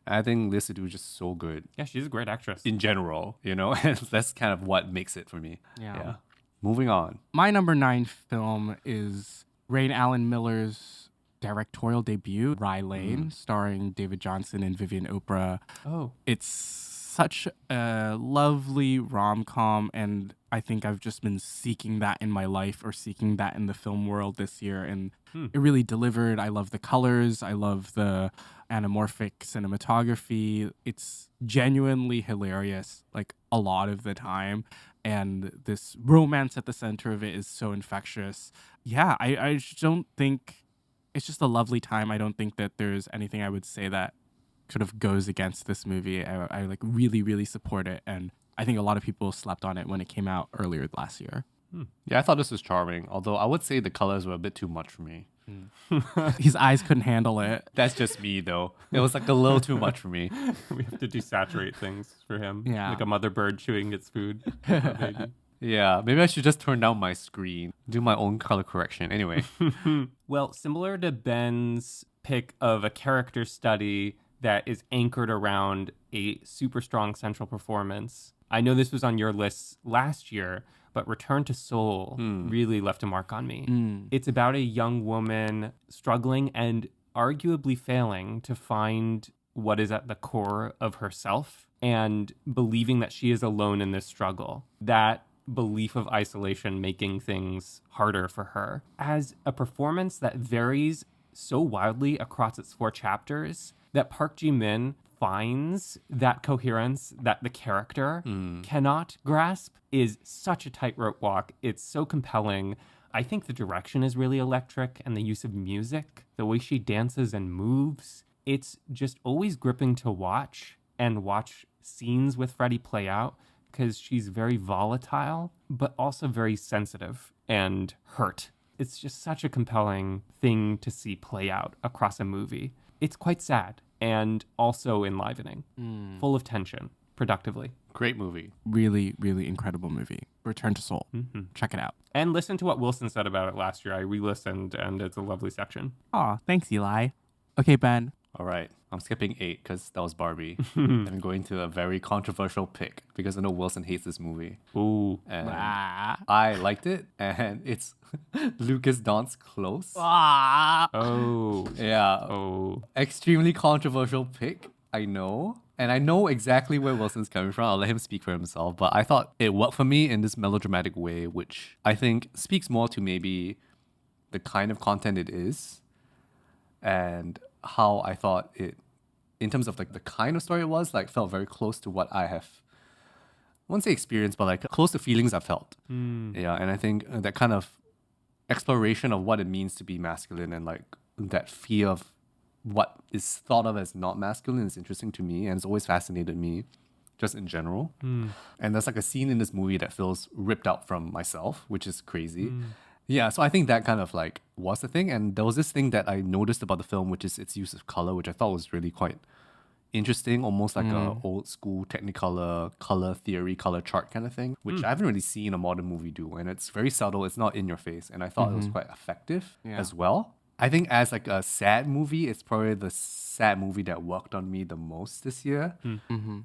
I think Liz Sadu is just so good
Yeah, she's a great actress.
in general, you know? And that's kind of what makes it for me.
Yeah.
Moving on.
My number 9 film is Rain Allen Miller's directorial debut, Rye Lane, starring David Johnson and Vivian Oprah.
Oh.
It's such a lovely rom-com, and I think I've just been seeking that in my life or seeking that in the film world this year, and it really delivered. I love the colors. I love the anamorphic cinematography. It's genuinely hilarious, like a lot of the time, and this romance at the center of it is so infectious. Yeah, I just don't think... It's just a lovely time. I don't think that there's anything I would say that sort of goes against this movie. I like really, really support it. And I think a lot of people slept on it when it came out earlier last year.
Yeah, I thought this was charming, although I would say the colors were a bit too much for me.
His eyes couldn't handle it.
That's just me, though. It was like a little too much for me.
We have to desaturate things for him.
Yeah.
Like a mother bird chewing its food. Oh, baby.
Yeah, maybe I should just turn down my screen, do my own color correction. Anyway,
Well, similar to Ben's pick of a character study that is anchored around a super strong central performance, I know this was on your list last year, but Return to Seoul really left a mark on me. It's about a young woman struggling and arguably failing to find what is at the core of herself and believing that she is alone in this struggle. That belief of isolation making things harder for her. As a performance that varies so wildly across its 4 chapters, that Park Ji-min finds that coherence that the character cannot grasp is such a tightrope walk. It's so compelling. I think the direction is really electric, and the use of music, the way she dances and moves, it's just always gripping to watch and watch scenes with Freddie play out, because she's very volatile, but also very sensitive and hurt. It's just such a compelling thing to see play out across a movie. It's quite sad and also enlivening, full of tension, productively.
great movie.
Really, really incredible movie. Return to Seoul. Check it out.
And listen to what Wilson said about it last year. I re-listened, and it's a lovely section.
Aw, thanks, Eli. Okay, Ben.
All right. I'm skipping 8 because that was Barbie. And I'm going to a very controversial pick because I know Wilson hates this movie.
Ooh.
And
Ah.
I liked it, and it's Lukas Dhon's Close.
Ah.
Oh.
Yeah.
Oh.
Extremely controversial pick, I know. And I know exactly where Wilson's coming from. I'll let him speak for himself. But I thought it worked for me in this melodramatic way, which I think speaks more to maybe the kind of content it is and how I thought it, in terms of like the kind of story it was, like felt very close to what I have, I won't say experienced, but like close to feelings I felt. Yeah, and I think that kind of exploration of what it means to be masculine and like that fear of what is thought of as not masculine is interesting to me, and it's always fascinated me just in general. And there's like a scene in this movie that feels ripped out from myself, which is crazy. Yeah, so I think that kind of like was the thing. And there was this thing that I noticed about the film, which is its use of color, which I thought was really quite interesting, almost like a old school Technicolor color theory, color chart kind of thing, which I haven't really seen a modern movie do. And it's very subtle, it's not in your face. And I thought it was quite effective as well. I think as like a sad movie, it's probably the sad movie that worked on me the most this year.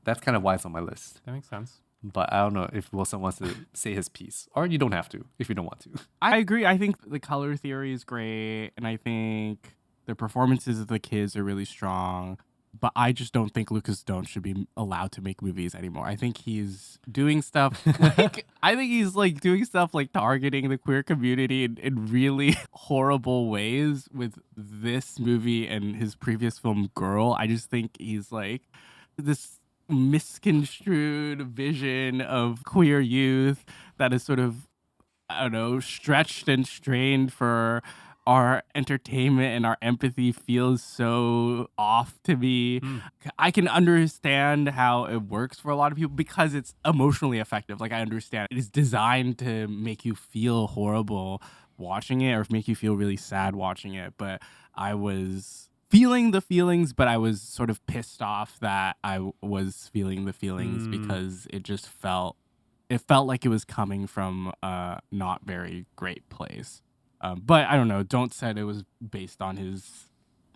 That's kind of why it's on my list.
That makes sense.
But I don't know if Wilson wants to say his piece, or you don't have to if you don't want to.
I agree. I think the color theory is great, and I think the performances of the kids are really strong. But I just don't think Lukas Dhont should be allowed to make movies anymore. I think he's doing stuff doing stuff like targeting the queer community in really horrible ways with this movie and his previous film Girl. I just think he's like this misconstrued vision of queer youth that is sort of, I don't know, stretched and strained for our entertainment, and our empathy feels so off to me. I can understand how it works for a lot of people because it's emotionally effective. Like, I understand it is designed to make you feel horrible watching it or make you feel really sad watching it. But I was feeling the feelings, but I was sort of pissed off that I was feeling the feelings because it just felt like it was coming from a not very great place. But I don't know. Dhont said it was based on his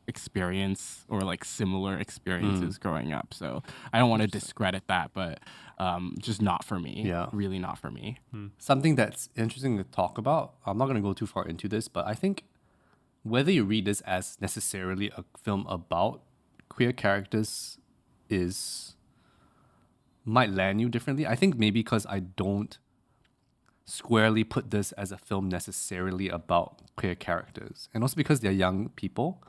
experience or like similar experiences growing up. So I don't want to discredit that, but just not for me.
Yeah.
Really not for me.
Something that's interesting to talk about, I'm not going to go too far into this, but I think whether you read this as necessarily a film about queer characters might land you differently. I think maybe because I don't squarely put this as a film necessarily about queer characters, and also because they're young people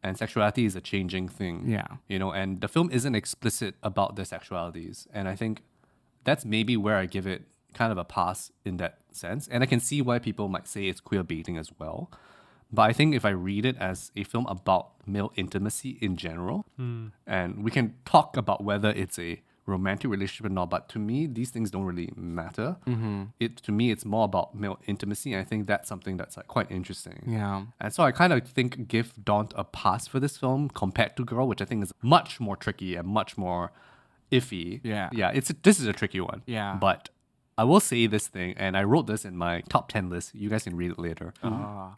and sexuality is a changing thing.
Yeah.
And the film isn't explicit about their sexualities, and I think that's maybe where I give it kind of a pass in that sense. And I can see why people might say it's queer baiting as well, but I think if I read it as a film about male intimacy in general, and we can talk about whether it's a romantic relationship or not, but to me these things don't really matter. To me it's more about male intimacy, and I think that's something that's like quite interesting.
Yeah.
And so I kind of think give Dhont a pass for this film compared to Girl, which I think is much more tricky and much more iffy. This is a tricky one.
Yeah.
But I will say this thing, and I wrote this in my top 10 list, you guys can read it later,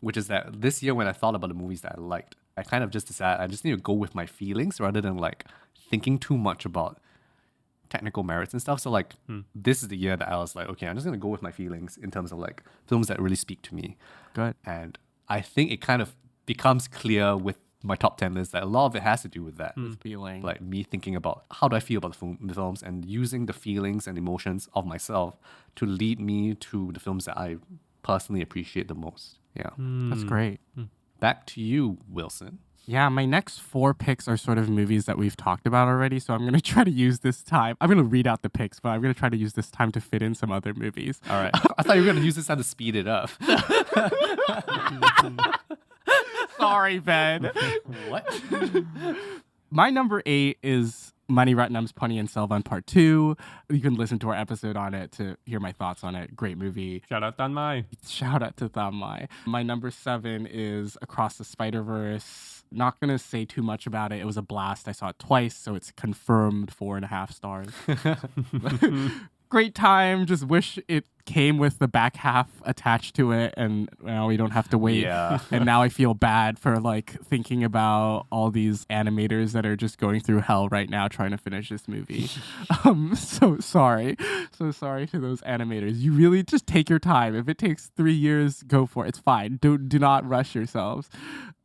which is that this year when I thought about the movies that I liked, I kind of just decided I just need to go with my feelings rather than like thinking too much about technical merits and stuff. So like this is the year that I was like, okay, I'm just gonna go with my feelings in terms of like films that really speak to me.
Good.
And I think it kind of becomes clear with my top 10 list that a lot of it has to do with that.
Feeling.
Like me thinking about how do I feel about the films and using the feelings and emotions of myself to lead me to the films that I personally appreciate the most. Yeah.
That's great.
Back to you, Wilson.
Yeah, my next 4 picks are sort of movies that we've talked about already, so I'm going to try to use this time. I'm going to read out the picks, but I'm going to try to use this time to fit in some other movies.
All right. I thought you were going to use this time to speed it up.
Sorry, Ben.
What?
My number 8 is Mani Ratnam's Ponniyin Selvan Part 2. You can listen to our episode on it to hear my thoughts on it. Great movie.
Shout out Danmai.
Shout out to Thamai. My number 7 is Across the Spider-Verse. Not going to say too much about it. It was a blast. I saw it twice, so it's confirmed 4.5 stars. Great time. Just wish it came with the back half attached to it, and now we don't have to wait.
Yeah.
And now I feel bad for like thinking about all these animators that are just going through hell right now trying to finish this movie. So sorry to those animators. You really just take your time. If it takes 3 years, go for it. It's fine. Do not rush yourselves.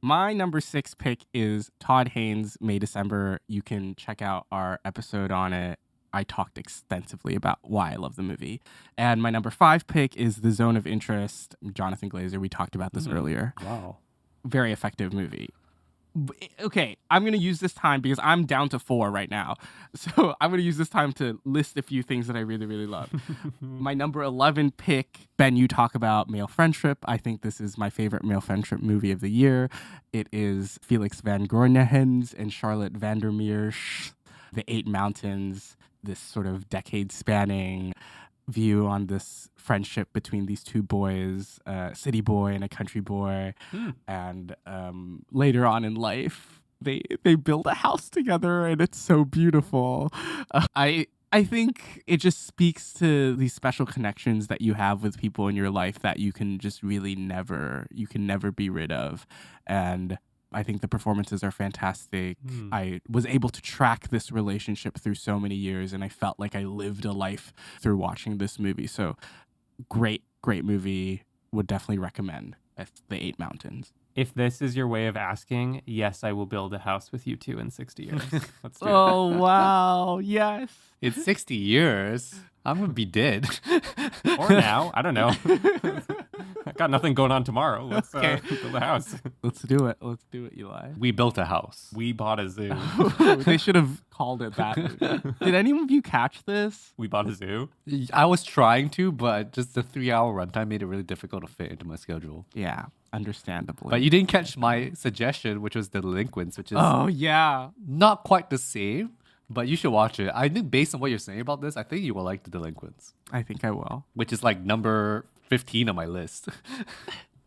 My number 6 pick is Todd Haynes' May December. You can check out our episode on it. I talked extensively about why I love the movie. And my number 5 pick is The Zone of Interest, Jonathan Glazer. We talked about this earlier.
Wow.
Very effective movie. Okay, I'm going to use this time because I'm down to 4 right now. So I'm going to use this time to list a few things that I really, really love. My number 11 pick, Ben, you talk about male friendship. I think this is my favorite male friendship movie of the year. It is Felix van Groenen's and Charlotte Vandermeer's The 8 Mountains, this sort of decade-spanning view on this friendship between these two boys, a city boy and a country boy. And later on in life, they build a house together, and it's so beautiful. I I think it just speaks to these special connections that you have with people in your life that you can just really never be rid of. And I think the performances are fantastic. I was able to track this relationship through so many years, and I felt like I lived a life through watching this movie. So great movie. Would definitely recommend. That's The Eight Mountains.
If this is your way of asking, yes, I will build a house with you two in 60 years. Let's do it.
Oh, wow. Yes.
It's 60 years. I'm going to be dead.
Or now. I don't know. I got nothing going on tomorrow. Let's build a house.
Let's do it. Eli.
We built a house.
We bought a zoo.
They should have called it that. Did any of you catch this?
We bought a zoo.
I was trying to, but just the 3-hour runtime made it really difficult to fit into my schedule.
Yeah, understandably.
But you didn't catch my suggestion, which was The Delinquents, which is
yeah.
not quite the same, but you should watch it. I think based on what you're saying about this, I think you will like The Delinquents,
I think I will.
which is like number 15 on my list.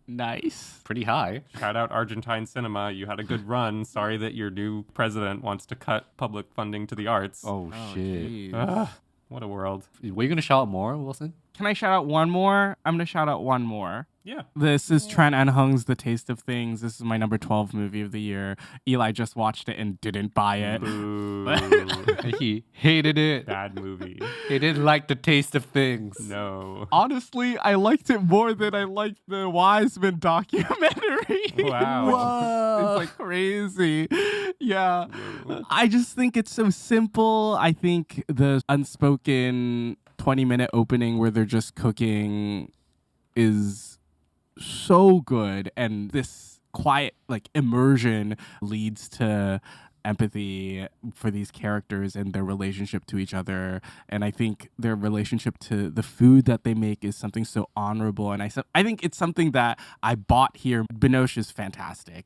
Nice.
Pretty high.
Shout out Argentine cinema. You had a good run. Sorry that your new president wants to cut public funding to the arts.
Oh, shit.
Geez.
Ugh, what a world.
Were you going to shout out more, Wilson?
Can I shout out one more? I'm going to shout out one more.
Yeah.
This is Tran Anh-hung's The Taste of Things. This is my number 12 movie of the year. Eli just watched it and didn't buy it.
Boo.
He hated it.
Bad movie.
He didn't like the taste of things.
No.
Honestly, I liked it more than I liked the Wiseman documentary.
Wow.
It's like crazy. Yeah. I just think it's so simple. I think the unspoken 20-minute opening where they're just cooking is so good, and this quiet like immersion leads to empathy for these characters and their relationship to each other. And I think their relationship to the food that they make is something so honorable, and I think it's something that I bought here. Binoche is fantastic.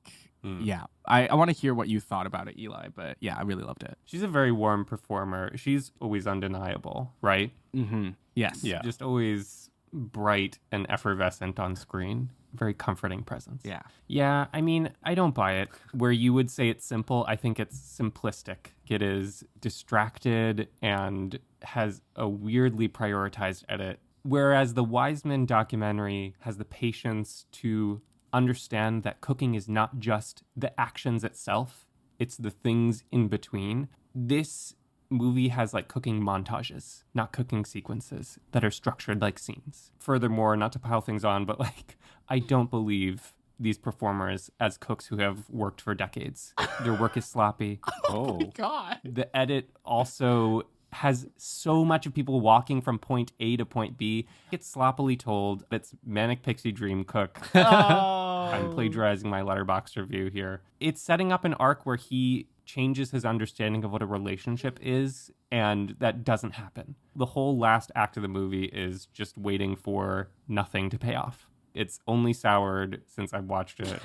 Yeah, I want to hear what you thought about it, Eli, but yeah, I really loved it.
She's a very warm performer. She's always undeniable, right?
Mm-hmm. Yes.
Yeah.
Just always bright and effervescent on screen. Very comforting presence.
Yeah.
Yeah, I mean, I don't buy it. Where you would say it's simple, I think it's simplistic. It is distracted and has a weirdly prioritized edit. Whereas the Wiseman documentary has the patience to understand that cooking is not just the actions itself, it's the things in between. This movie has like cooking montages, not cooking sequences that are structured like scenes. Furthermore, not to pile things on, but like, I don't believe these performers as cooks who have worked for decades. Their work is sloppy.
Oh.
God.
The edit also has so much of people walking from point A to point B. It's sloppily told. It's Manic Pixie Dream Cook. I'm plagiarizing my Letterboxd review here. It's setting up an arc where he changes his understanding of what a relationship is, and that doesn't happen. The whole last act of the movie is just waiting for nothing to pay off. It's only soured since I've watched it.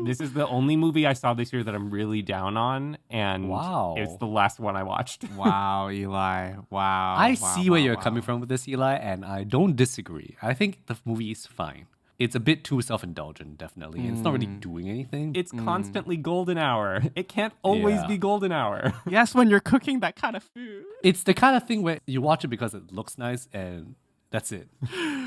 This is the only movie I saw this year that I'm really down on, and
Wow.
it's the last one I watched.
Wow, Eli. Wow.
I see where you're coming from with this, Eli, and I don't disagree. I think the movie is fine. It's a bit too self-indulgent, definitely. And it's not really doing anything.
It's constantly golden hour. It can't always
Yeah.
be golden hour.
Yes, when you're cooking that kind of food.
It's the kind of thing where you watch it because it looks nice and that's it.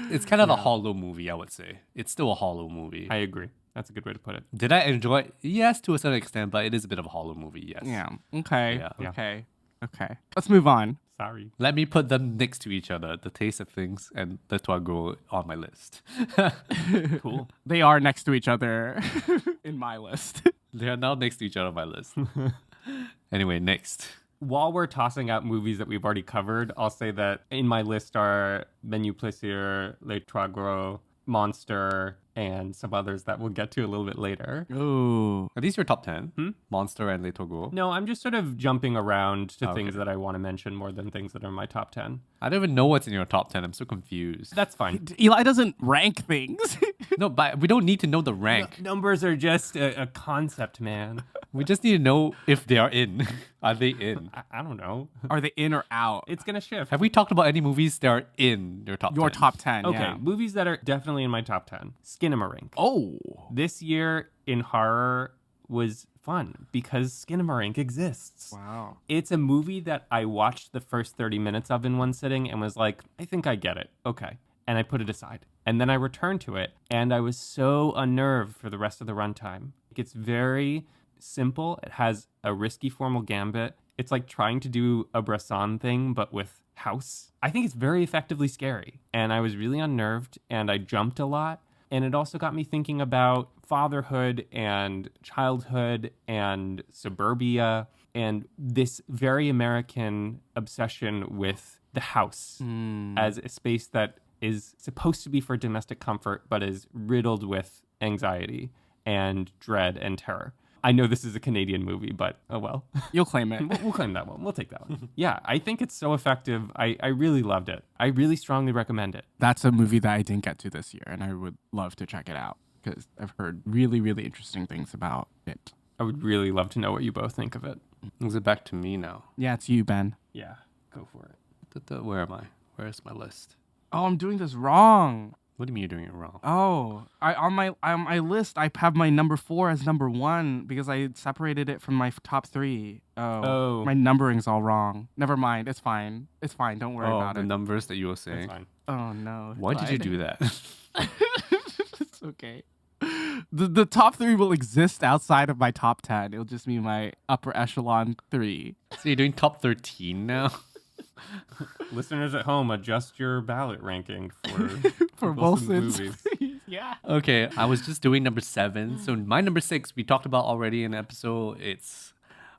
It's kind of a hollow movie, I would say. It's still a hollow movie.
I agree. That's a good way to put it.
Did I enjoy it? Yes, to a certain extent, but it is a bit of a hollow movie, yes.
Yeah. Okay.
Yeah.
Okay. Let's move on.
Sorry.
Let me put them next to each other, The Taste of Things and The Toigo on my list.
Cool.
They are next to each other in my list.
They are now next to each other on my list. Anyway, next.
While we're tossing out movies that we've already covered, I'll say that in my list are Menu Plaisir, Les Trois Gros, Monster, and some others that we'll get to a little bit later.
Ooh.
Are these your top 10? Monster and Les Togo?
No, I'm just sort of jumping around to
Okay.
things that I want to mention more than things that are in my top 10.
I don't even know what's in your top 10. I'm so confused.
That's fine.
Eli doesn't rank things.
No, but we don't need to know the rank.
Numbers are just a concept, man.
We just need to know if they are in. Are they in?
I don't know.
Are they in or out?
It's going to shift.
Have we talked about any movies that are in your top 10?
Your top 10.
Okay,
Yeah.
movies that are definitely in my top 10. Skinamarink.
Oh.
This year in horror was fun because Skinamarink exists.
Wow.
It's a movie that I watched the first 30 minutes of in one sitting and was like, I think I get it. Okay. And I put it aside. And then I returned to it, and I was so unnerved for the rest of the runtime. It's very simple. It has a risky formal gambit. It's like trying to do a Bresson thing, but with house. I think it's very effectively scary. And I was really unnerved, and I jumped a lot. And it also got me thinking about fatherhood and childhood and suburbia and this very American obsession with the house as a space that is supposed to be for domestic comfort, but is riddled with anxiety and dread and terror. I know this is a Canadian movie, but oh well.
You'll claim it.
We'll claim that one. We'll take that one. Yeah, I think it's so effective. I really loved it. I really strongly recommend it.
That's a movie that I didn't get to this year, and I would love to check it out because I've heard really, really interesting things about it.
I would really love to know what you both think of it.
Is it back to me now?
Yeah, it's you, Ben.
Yeah, go for it.
Where am I? Where's my list?
Oh, I'm doing this wrong.
What do you mean you're doing it wrong?
Oh, on my list, I have my number 4 as number 1 because I separated it from my top 3.
Oh.
My numbering's all wrong. Never mind. It's fine. It's fine. Don't worry about
the
it.
numbers that you were
That's
saying.
fine.
Oh, no.
Why did you do that?
It's okay. The top 3 will exist outside of my top 10. It'll just be my upper echelon 3.
So you're doing top 13 now?
Listeners at home, adjust your ballot ranking
For
Wilson's
Wilson's
movies.
Yeah.
Okay, I was just doing number 7. So my number 6, we talked about already in the episode. It's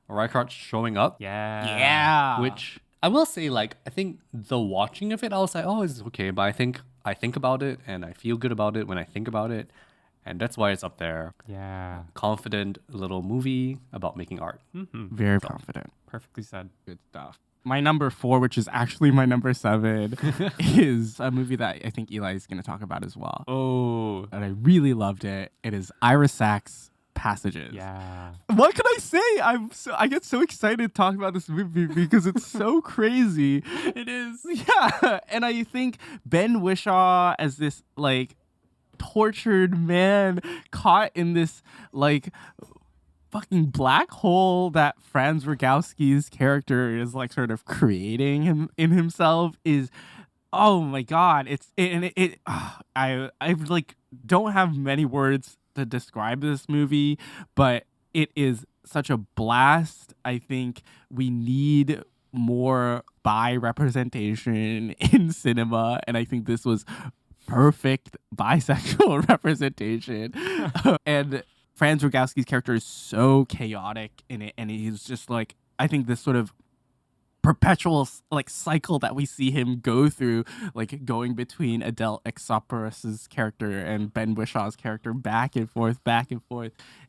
Reichardt showing up.
Yeah.
Which I will say, like, I think the watching of it, I was like, oh, it's okay. But I think about it and I feel good about it when I think about it. And that's why it's up there.
Yeah.
Confident little movie about making art.
Mm-hmm.
Very confident.
Perfectly said.
Good stuff. My number 4, which is actually my number 7, is a movie that I think Eli is going to talk about as well.
Oh.
And I really loved it. It is Ira Sachs' Passages.
Yeah.
What can I say? I get so excited talking about this movie because it's so crazy.
It is.
Yeah. And I think Ben Whishaw as this, like, tortured man caught in this, like, fucking black hole that Franz Rogowski's character is like sort of creating him in himself is, oh my god, I like don't have many words to describe this movie, but it is such a blast. I think we need more bi representation in cinema, and I think this was perfect bisexual representation. And Franz Rogowski's character is so chaotic in it, and he's just like, I think this sort of perpetual like cycle that we see him go through, like going between Adele Exarchopoulos' character and Ben Wishaw's character back and forth.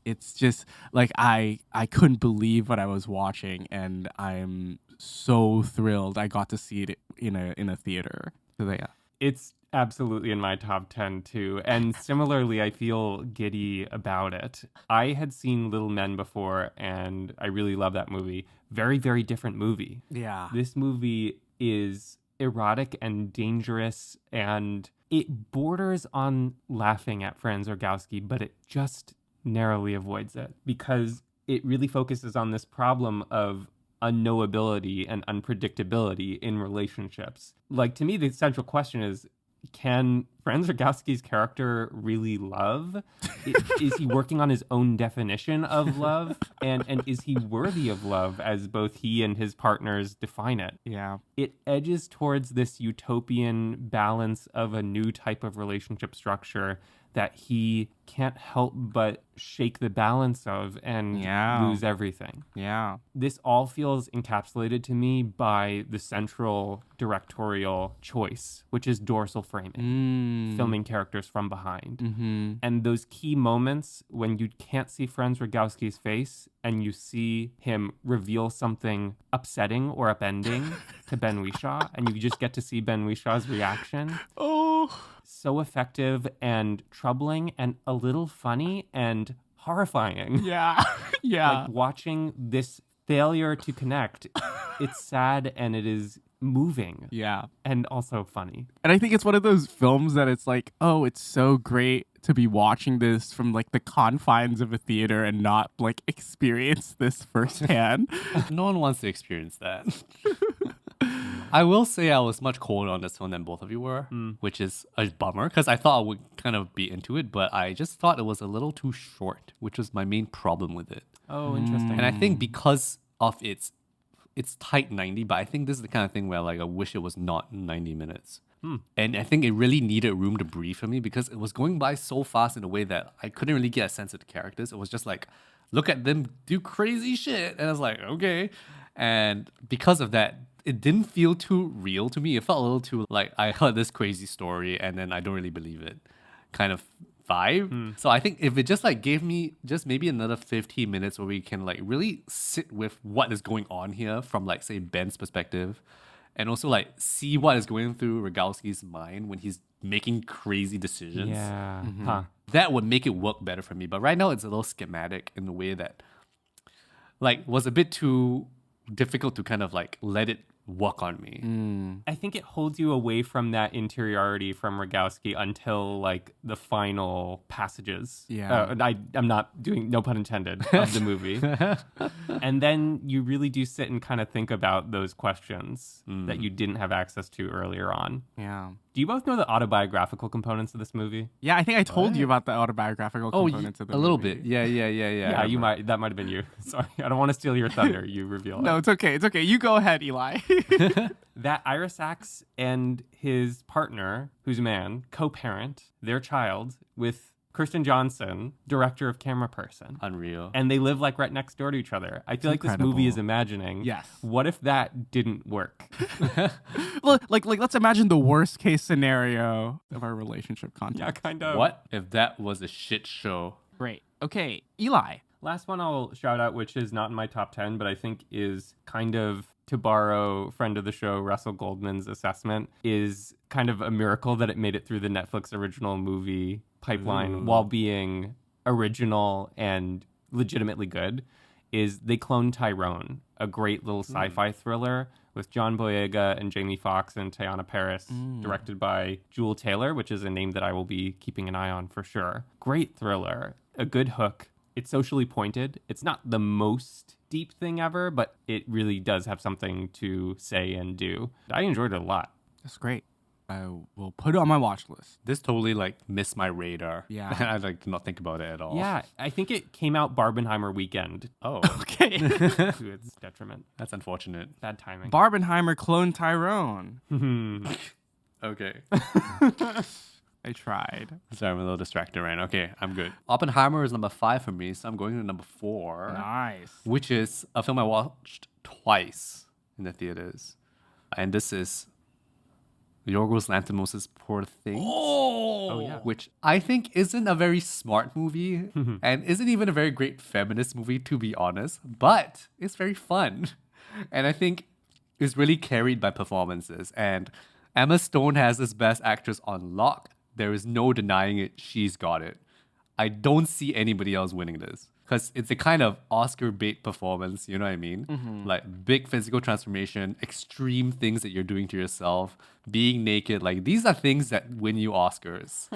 It's just like I couldn't believe what I was watching, and I'm so thrilled I got to see it in a theater. So yeah.
It's absolutely in my top 10 too. And similarly, I feel giddy about it. I had seen Little Men before, and I really love that movie. Very, very different movie.
Yeah.
This movie is erotic and dangerous, and it borders on laughing at Franz Rogowski, but it just narrowly avoids it because it really focuses on this problem of unknowability and unpredictability in relationships. Like, to me, the central question is, can Franz Rogowski's character really love? Is he working on his own definition of love? And is he worthy of love as both he and his partners define it?
Yeah.
It edges towards this utopian balance of a new type of relationship structure that he can't help but shake the balance of and lose everything.
Yeah.
This all feels encapsulated to me by the central directorial choice, which is dorsal framing, filming characters from behind.
Mm-hmm.
And those key moments when you can't see Franz Rogowski's face and you see him reveal something upsetting or upending to Ben Whishaw, and you just get to see Ben Wishaw's reaction.
Oh.
So effective and troubling and a little funny and horrifying.
Yeah. Yeah.
Like watching this failure to connect, it's sad and it is moving
Yeah.
and also funny.
And I think it's one of those films that it's like, oh, it's so great to be watching this from like the confines of a theater and not like experience this firsthand.
No one wants to experience that. I will say I was much colder on this one than both of you were, which is a bummer because I thought I would kind of be into it, but I just thought it was a little too short, which was my main problem with it.
Oh, interesting.
And I think because of its tight 90, but I think this is the kind of thing where like I wish it was not 90 minutes. And I think it really needed room to breathe for me because it was going by so fast in a way that I couldn't really get a sense of the characters. It was just like, look at them do crazy shit. And I was like, okay. And because of that, it didn't feel too real to me. It felt a little too like I heard this crazy story and then I don't really believe it kind of vibe. So I think if it just like gave me just maybe another 15 minutes where we can like really sit with what is going on here from like say Ben's perspective and also like see what is going through Rogowski's mind when he's making crazy decisions.
Yeah. Huh.
That would make it work better for me. But right now it's a little schematic in the way that like was a bit too difficult to kind of like let it work on me.
I think it holds you away from that interiority from Rogowski until like the final passages.
Yeah.
I'm not doing, no pun intended, of the movie. And then you really do sit and kind of think about those questions that you didn't have access to earlier on.
Yeah.
Do you both know the autobiographical components of this movie?
Yeah, I think I told you about the autobiographical components of the
a
movie.
little bit. Yeah.
Yeah, you might. That might have been you. Sorry, I don't want to steal your thunder. You reveal it.
No, it's okay. It's okay. You go ahead, Eli.
That Ira Sachs and his partner, who's a man, co-parent their child with Kirsten Johnson, director of Camera Person.
Unreal.
And they live like right next door to each other. I feel like this
incredible.
movie is imagining,
Yes.
what if that didn't work?
like let's imagine the worst case scenario of our relationship context.
Yeah, kind of.
What if that was a shit show?
Great. Okay, Eli.
Last one I'll shout out, which is not in my top 10, but I think is kind of, to borrow friend of the show Russell Goldman's assessment, is kind of a miracle that it made it through the Netflix original movie pipeline while being original and legitimately good, is they cloned Tyrone, a great little sci-fi thriller with John Boyega and Jamie Foxx and Teyana Paris, directed by Jewel Taylor, which is a name that I will be keeping an eye on for sure. Great thriller, a good hook. It's socially pointed. It's not the most deep thing ever, but it really does have something to say and do. I enjoyed it a lot.
That's great. I will put it on my watch list.
This totally like missed my radar.
Yeah.
I like did not think about it at all.
Yeah, I think it came out Barbenheimer weekend
Oh,
Okay.
to its detriment.
that's unfortunate.
Bad timing.
Barbenheimer cloned Tyrone.
Okay.
I tried.
Sorry, I'm a little distracted right now. Okay, I'm good. Oppenheimer is number 5 for me, so I'm going to number 4.
Nice.
Which is a film I watched twice in the theaters. And this is Yorgos Lanthimos' Poor Things.
Oh, yeah.
Which I think isn't a very smart movie and isn't even a very great feminist movie, to be honest, but it's very fun. And I think it's really carried by performances. And Emma Stone has this Best Actress on lock. There is no denying it. She's got it. I don't see anybody else winning this because it's a kind of Oscar bait performance. You know what I mean? Like big physical transformation, extreme things that you're doing to yourself, being naked. Like these are things that win you Oscars.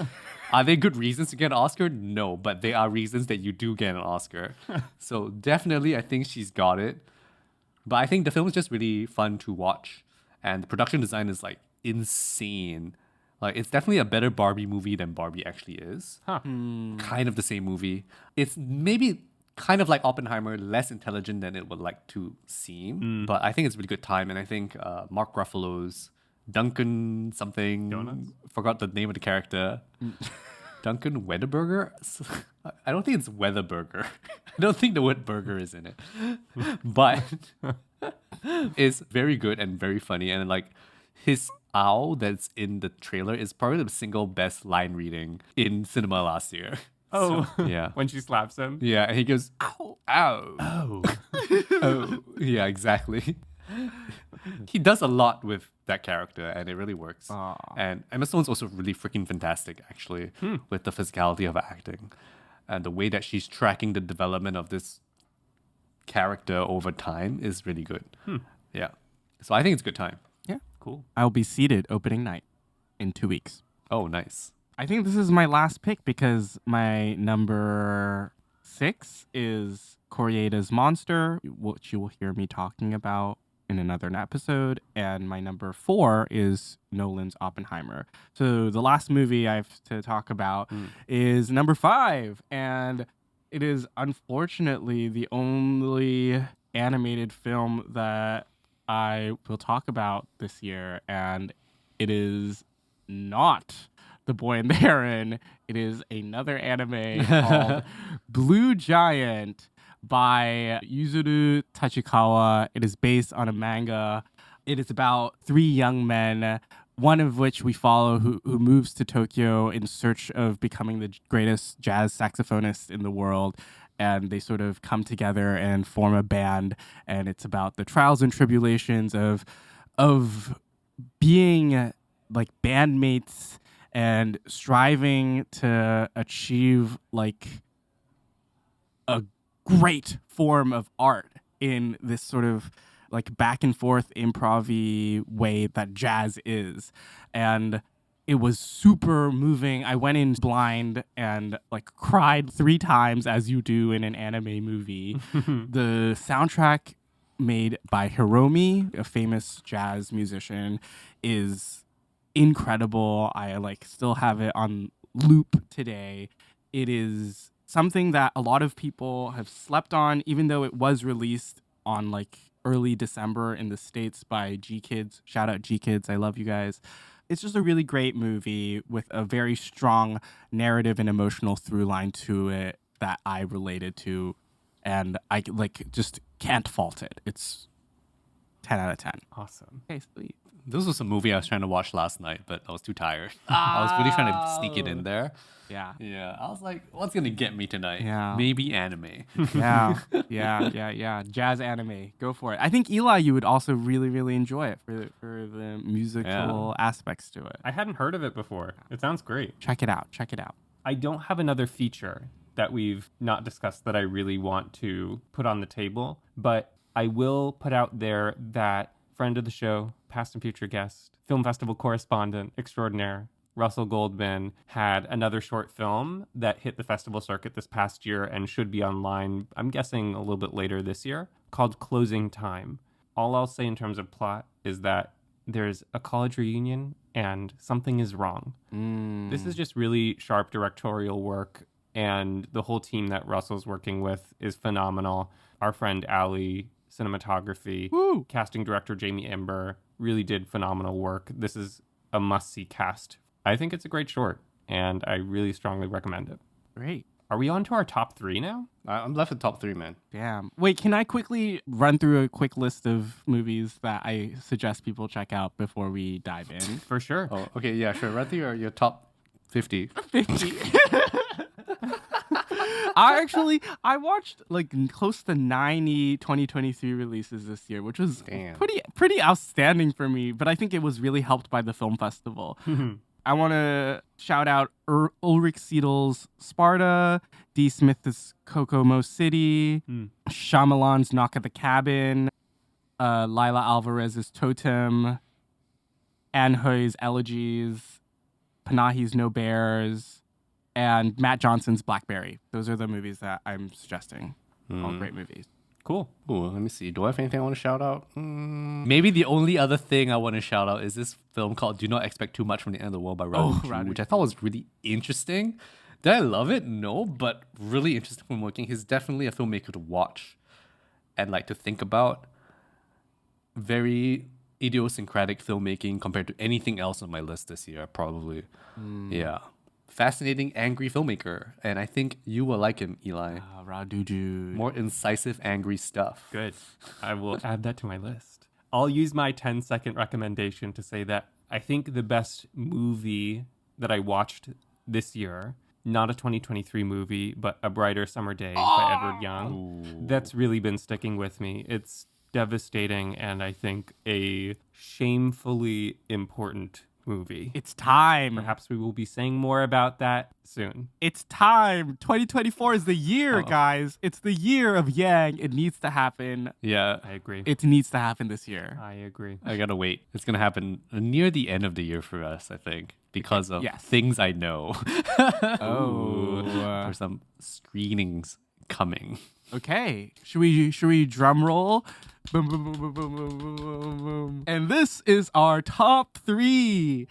Are they good reasons to get an Oscar? No, but they are reasons that you do get an Oscar. So definitely, I think she's got it. But I think the film is just really fun to watch, and the production design is like insane. Like, it's definitely a better Barbie movie than Barbie actually is. Kind of the same movie. It's maybe kind of like Oppenheimer, less intelligent than it would like to seem. But I think it's a really good time. And I think Mark Ruffalo's Duncan something.
Donuts?
Forgot the name of the character. Duncan Weatherburger? I don't think it's Weatherburger. I don't think the word burger is in it. But it's very good and very funny. And like his owl that's in the trailer is probably the single best line reading in cinema last year.
Oh,
So, yeah.
when she slaps him.
Yeah, and he goes, ow, ow.
Oh.
Oh. Yeah, exactly. He does a lot with that character, and it really works.
Aw.
And Emma Stone's also really freaking fantastic, actually, with the physicality of her acting. And the way that she's tracking the development of this character over time is really good. Yeah. So I think it's a good time.
Yeah.
Cool.
I'll be seated opening night in 2 weeks.
Oh, nice.
I think this is my last pick because my number 6 is Korieda's Monster, which you will hear me talking about in another episode. And my number 4 is Nolan's Oppenheimer. So the last movie I have to talk about is number 5. And it is unfortunately the only animated film that I will talk about this year. And it is not The Boy and the Heron. It is another anime called Blue Giant by Yuzuru Tachikawa. It is based on a manga. It is about 3 young men, one of which we follow who moves to Tokyo in search of becoming the greatest jazz saxophonist in the world. And they sort of come together and form a band. And it's about the trials and tribulations of being like bandmates and striving to achieve like a great form of art in this sort of like back and forth improv-y way that jazz is. And it was super moving. I went in blind and like cried 3 times as you do in an anime movie. The soundtrack made by Hiromi, a famous jazz musician, is incredible. I like still have it on loop today. It is something that a lot of people have slept on, even though it was released on like early December in the States by G Kids. Shout out G Kids. I love you guys. It's just a really great movie with a very strong narrative and emotional through line to it that I related to. And I like just can't fault it. It's 10 out of 10.
Awesome.
Okay, sweet.
This was a movie I was trying to watch last night, but I was too tired. I was really trying to sneak it in there.
Yeah.
Yeah, I was like, what's going to get me tonight?
Yeah.
Maybe anime.
Yeah. Jazz anime. Go for it. I think, Eli, you would also really, really enjoy it for the musical aspects to it.
I hadn't heard of it before. It sounds great.
Check it out.
I don't have another feature that we've not discussed that I really want to put on the table, but I will put out there that friend of the show, past and future guest, film festival correspondent extraordinaire, Russell Goldman, had another short film that hit the festival circuit this past year and should be online, I'm guessing a little bit later this year, called Closing Time. All I'll say in terms of plot is that there's a college reunion and something is wrong. This is just really sharp directorial work, and the whole team that Russell's working with is phenomenal. Our friend Allie, cinematography, casting director Jamie Ember really did phenomenal work. This is a must-see cast. I think it's a great short, and I really strongly recommend it.
Great.
Are we on to our top 3 now?
I'm left with top 3, man.
Damn. Wait, can I quickly run through a quick list of movies that I suggest people check out before we dive in?
For sure.
Oh, okay, yeah, sure. Run through your top 50.
50. I watched like close to 90 2023 releases this year, which was pretty outstanding for me, but I think it was really helped by the film festival. I want to shout out Ulrich Siedel's Sparta, D. Smith's Kokomo City, Shyamalan's Knock at the Cabin, Lila Alvarez's Totem, Anne Huy's Elegies, Panahi's No Bears, and Matt Johnson's Blackberry. Those are the movies that I'm suggesting. All great movies.
Cool.
Ooh, let me see. Do I have anything I want to shout out? Maybe the only other thing I want to shout out is this film called Do Not Expect Too Much from the End of the World by Radu, which I thought was really interesting. Did I love it? No, but really interesting filmmaking. He's definitely a filmmaker to watch and like to think about. Very idiosyncratic filmmaking compared to anything else on my list this year, probably. Yeah. Fascinating, angry filmmaker. And I think you will like him, Eli.
Radu Jude.
More incisive, angry stuff.
Good. I will add that to my list. I'll use my 10-second recommendation to say that I think the best movie that I watched this year, not a 2023 movie, but A Brighter Summer Day by Edward Young, that's really been sticking with me. It's devastating and I think a shamefully important movie.
It's time.
Perhaps we will be saying more about that soon.
It's time. 2024 is the year, guys. It's the year of Yang. It needs to happen.
Yeah,
I agree.
It needs to happen this year.
I agree.
I gotta wait. It's gonna happen near the end of the year for us, I think, because of things I know. For some screenings coming.
Okay. Should we drum roll? Boom, boom, boom, boom, boom, boom, boom, boom, boom. And this is our top 3.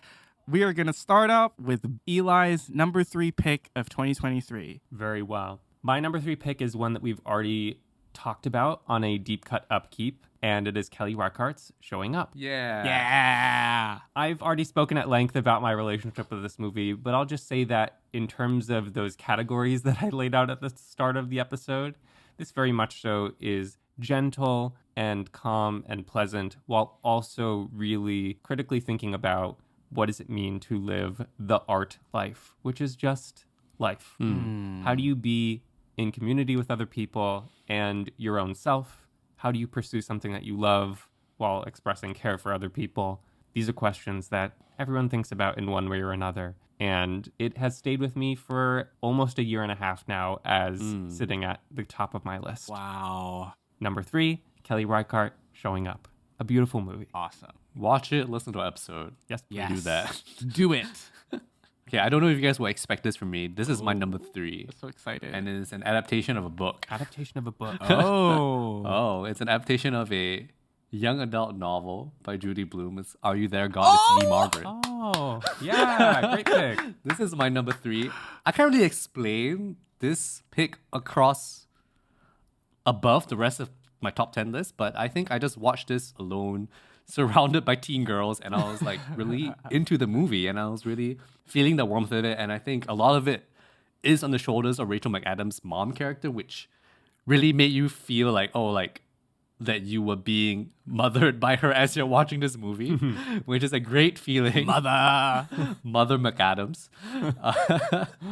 We are going to start up with Eli's number 3 pick of 2023.
Very well. My number 3 pick is one that we've already talked about on a deep cut upkeep, and it is Kelly Reichardt's Showing Up.
Yeah.
I've already spoken at length about my relationship with this movie, but I'll just say that in terms of those categories that I laid out at the start of the episode, this very much so is gentle and calm and pleasant, while also really critically thinking about what does it mean to live the art life, which is just life. How do you be in community with other people and your own self? How do you pursue something that you love while expressing care for other people? These are questions that everyone thinks about in one way or another. And it has stayed with me for almost a year and a half now as sitting at the top of my list.
Wow.
Number 3, Kelly Reichardt, Showing Up. A beautiful movie.
Awesome.
Watch it, listen to an episode.
Yes, please.
Do that.
Do it.
Okay, I don't know if you guys will expect this from me. This is my number 3.
I'm so excited.
And it is an adaptation of a book.
Adaptation of a book.
Oh, it's an adaptation of a young adult novel by Judy Blume. It's Are You There, God? It's Me, Margaret.
Oh, yeah. Great pick.
This is my number 3. I can't really explain this pick across above the rest of my top 10 list, but I think I just watched this alone, surrounded by teen girls, and I was like really into the movie, and I was really feeling the warmth of it. And I think a lot of it is on the shoulders of Rachel McAdams' mom character, which really made you feel like, that you were being mothered by her as you're watching this movie, which is a great feeling. Mother McAdams.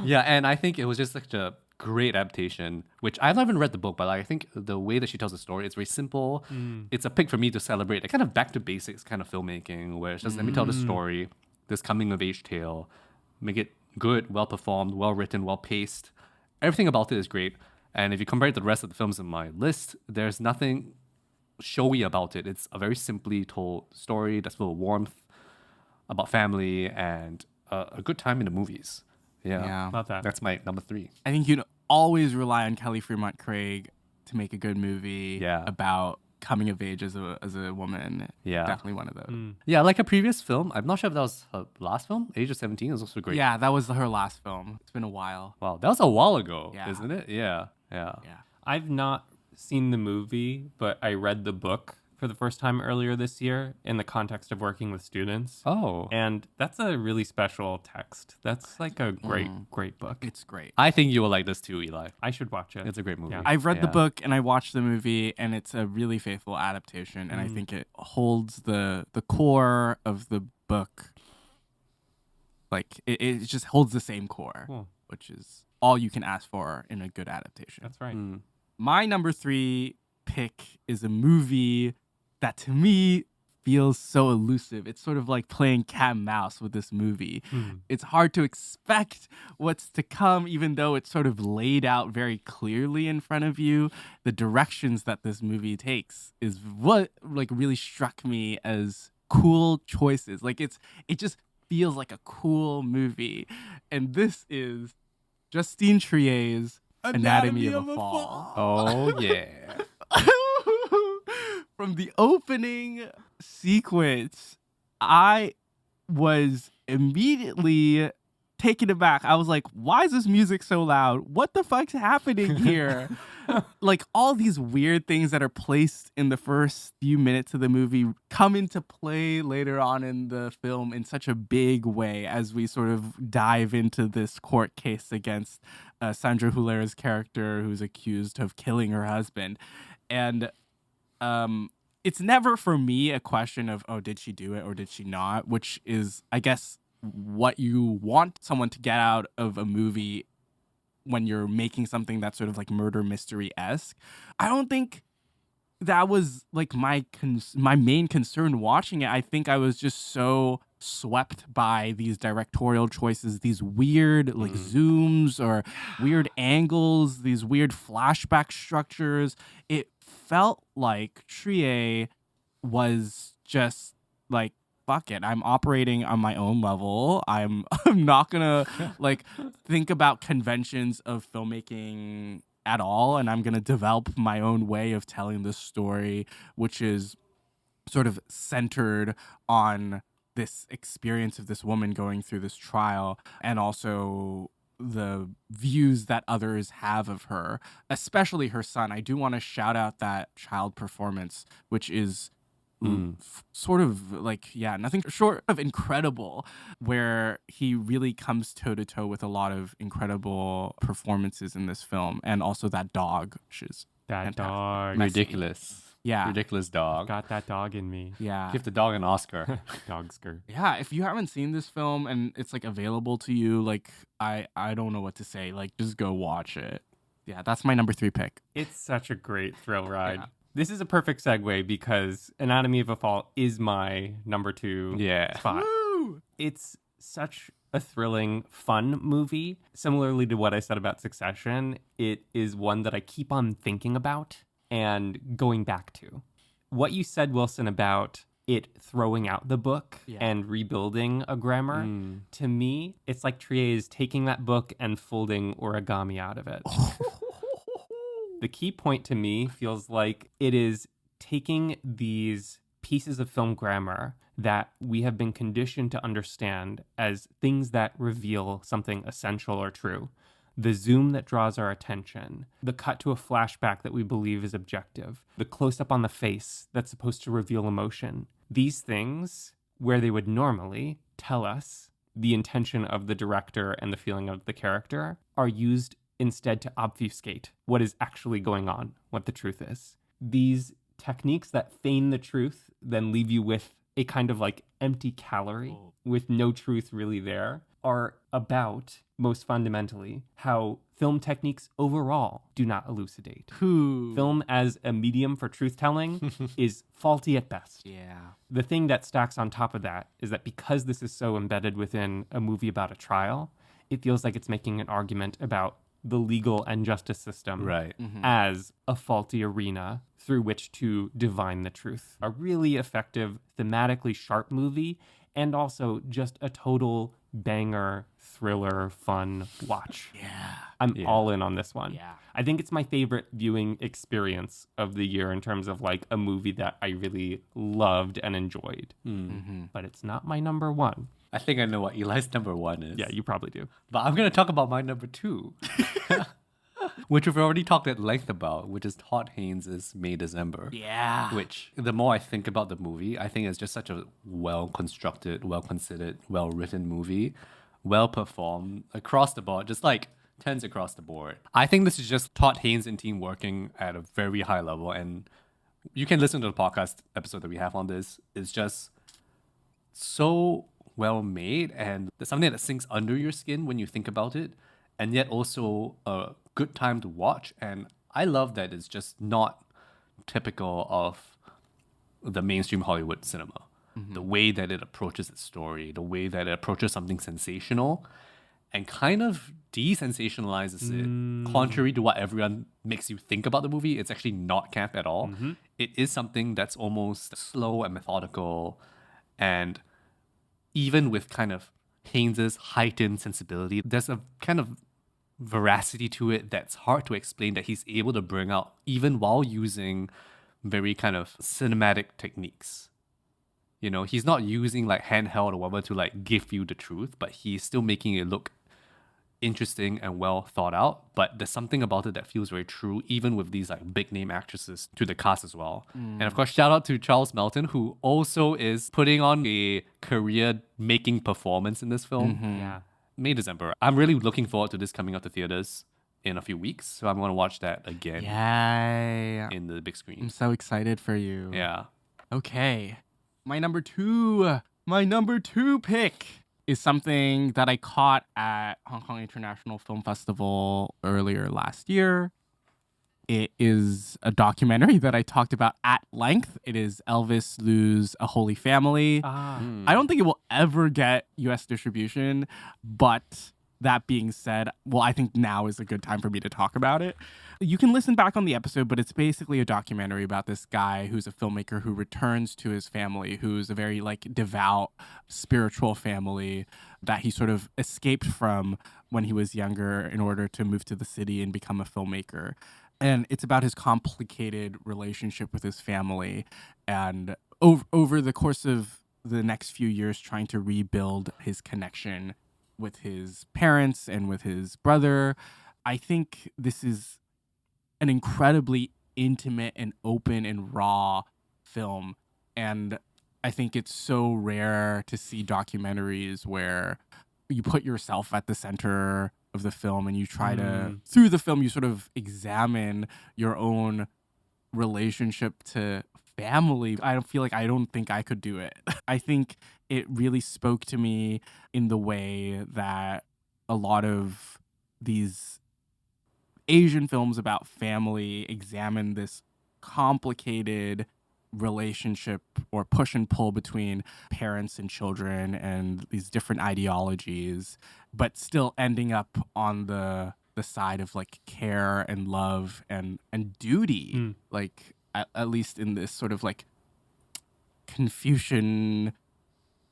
Yeah, and I think it was just such a great adaptation, which I haven't read the book, but I think the way that she tells the story, it's very simple. It's a pick for me to celebrate a kind of back to basics kind of filmmaking, where it's just let me tell the story, this coming of age tale, make it good, well performed, well written, well paced. Everything about it is great. And if you compare it to the rest of the films in my list, there's nothing showy about it. It's a very simply told story that's full of warmth about family and a good time in the movies. Yeah.
Love that.
That's my number 3.
I think you'd always rely on Kelly Fremont Craig to make a good movie about coming of age as a woman.
Yeah.
Definitely one of those.
Yeah, like a previous film. I'm not sure if that was her last film. Age of 17 is also great.
Yeah, that was her last film. It's been a while.
Wow, that was a while ago,
Yeah.
isn't it? Yeah.
I've not seen the movie, but I read the book for the first time earlier this year in the context of working with students.
Oh.
And that's a really special text. That's like a great book.
It's great.
I think you will like this too, Eli.
I should watch it.
It's a great movie.
Yeah.
I've read the book and I watched the movie, and it's a really faithful adaptation, and I think it holds the core of the book. Like it just holds the same core,
Cool.
which is all you can ask for in a good adaptation.
That's right.
My number 3 pick is a movie that to me feels so elusive. It's sort of like playing cat and mouse with this movie. It's hard to expect what's to come, even though it's sort of laid out very clearly in front of you. The directions that this movie takes is what like really struck me as cool choices. Like it just feels like a cool movie. And this is Justine Triet's Anatomy of a Fall.
Oh, yeah.
From the opening sequence, I was immediately taken aback. I was like, why is this music so loud? What the fuck's happening here? Like all these weird things that are placed in the first few minutes of the movie come into play later on in the film in such a big way as we sort of dive into this court case against Sandra Hulera's character, who's accused of killing her husband. And it's never for me a question of, oh, did she do it or did she not? Which is, I guess, what you want someone to get out of a movie when you're making something that's sort of like murder mystery-esque. I don't think that was like my main concern watching it. I think I was just so swept by these directorial choices, these weird like zooms or weird angles, these weird flashback structures. It felt like Triet was just like, fuck it, I'm operating on my own level. I'm not gonna like think about conventions of filmmaking at all, and I'm gonna develop my own way of telling this story, which is sort of centered on this experience of this woman going through this trial, and also the views that others have of her, especially her son. I do want to shout out that child performance, which is sort of like, nothing short of incredible, where he really comes toe to toe with a lot of incredible performances in this film. And also that dog, which is
That
fantastic.
dog.
Ridiculous.
Yeah.
Ridiculous dog.
Got that dog in me.
Yeah.
Give the dog an Oscar.
Dogsker.
Yeah, if you haven't seen this film and it's like available to you, like I don't know what to say. Like just go watch it. Yeah, that's my number 3 pick.
It's such a great thrill ride.
Yeah.
This is a perfect segue because Anatomy of a Fall is my number 2
Yeah.
spot.
Woo!
It's such a thrilling, fun movie. Similarly to what I said about Succession, it is one that I keep on thinking about and going back to. What you said, Wilson, about it throwing out the book and rebuilding a grammar, to me, it's like Triet is taking that book and folding origami out of it. The key point to me feels like it is taking these pieces of film grammar that we have been conditioned to understand as things that reveal something essential or true. The zoom that draws our attention, the cut to a flashback that we believe is objective, the close-up on the face that's supposed to reveal emotion. These things, where they would normally tell us the intention of the director and the feeling of the character, are used instead to obfuscate what is actually going on, what the truth is. These techniques that feign the truth then leave you with a kind of like empty calorie with no truth really there, are about, most fundamentally, how film techniques overall do not elucidate. Film as a medium for truth-telling is faulty at best.
Yeah.
The thing that stacks on top of that is that because this is so embedded within a movie about a trial, it feels like it's making an argument about the legal and justice system
Right.
as a faulty arena through which to divine the truth. A really effective, thematically sharp movie, and also just a total banger, thriller, fun watch.
Yeah.
I'm all in on this one.
Yeah.
I think it's my favorite viewing experience of the year in terms of like a movie that I really loved and enjoyed. But it's not my number 1.
I think I know what Eli's number 1 is.
Yeah, you probably do.
But I'm going to talk about my number 2, which we've already talked at length about, which is Todd Haynes' May December.
Yeah.
Which, the more I think about the movie, I think it's just such a well-constructed, well-considered, well-written movie, well-performed across the board, just like 10s across the board. I think this is just Todd Haynes and team working at a very high level, and you can listen to the podcast episode that we have on this. It's just so well made, and there's something that sinks under your skin when you think about it, and yet also a good time to watch. And I love that it's just not typical of the mainstream Hollywood cinema. The way that it approaches its story, the way that it approaches something sensational and kind of desensationalizes it, contrary to what everyone makes you think about the movie. It's actually not camp at all. It is something that's almost slow and methodical, and even with kind of Haynes' heightened sensibility, there's a kind of veracity to it that's hard to explain that he's able to bring out even while using very kind of cinematic techniques. You know, he's not using like handheld or whatever to like give you the truth, but he's still making it look interesting and well thought out. But there's something about it that feels very true, even with these like big name actresses to the cast as well. And of course, shout out to Charles Melton, who also is putting on a career making performance in this film.
Yeah.
May December. I'm really looking forward to this coming out to theaters in a few weeks. So I'm going to watch that again
Yeah.
in the big
I'm
screen.
so excited for you.
Yeah.
Okay. My number two pick is something that I caught at Hong Kong International Film Festival earlier last year. It is a documentary that I talked about at length. It is Elvis Lose a Holy Family. I don't think it will ever get US distribution, but that being said, well, I think now is a good time for me to talk about it. You can listen back on the episode, but it's basically a documentary about this guy who's a filmmaker who returns to his family, who's a very like devout, spiritual family that he sort of escaped from when he was younger in order to move to the city and become a filmmaker. And it's about his complicated relationship with his family and over the course of the next few years trying to rebuild his connection with his parents and with his brother. I think this is an incredibly intimate and open and raw film. And I think it's so rare to see documentaries where you put yourself at the center of the film and you try to, through the film, you sort of examine your own relationship to family. I don't think I could do it. I think it really spoke to me in the way that a lot of these Asian films about family examine this complicated relationship or push and pull between parents and children and these different ideologies, but still ending up on the side of like care and love and duty, like at least in this sort of like Confucian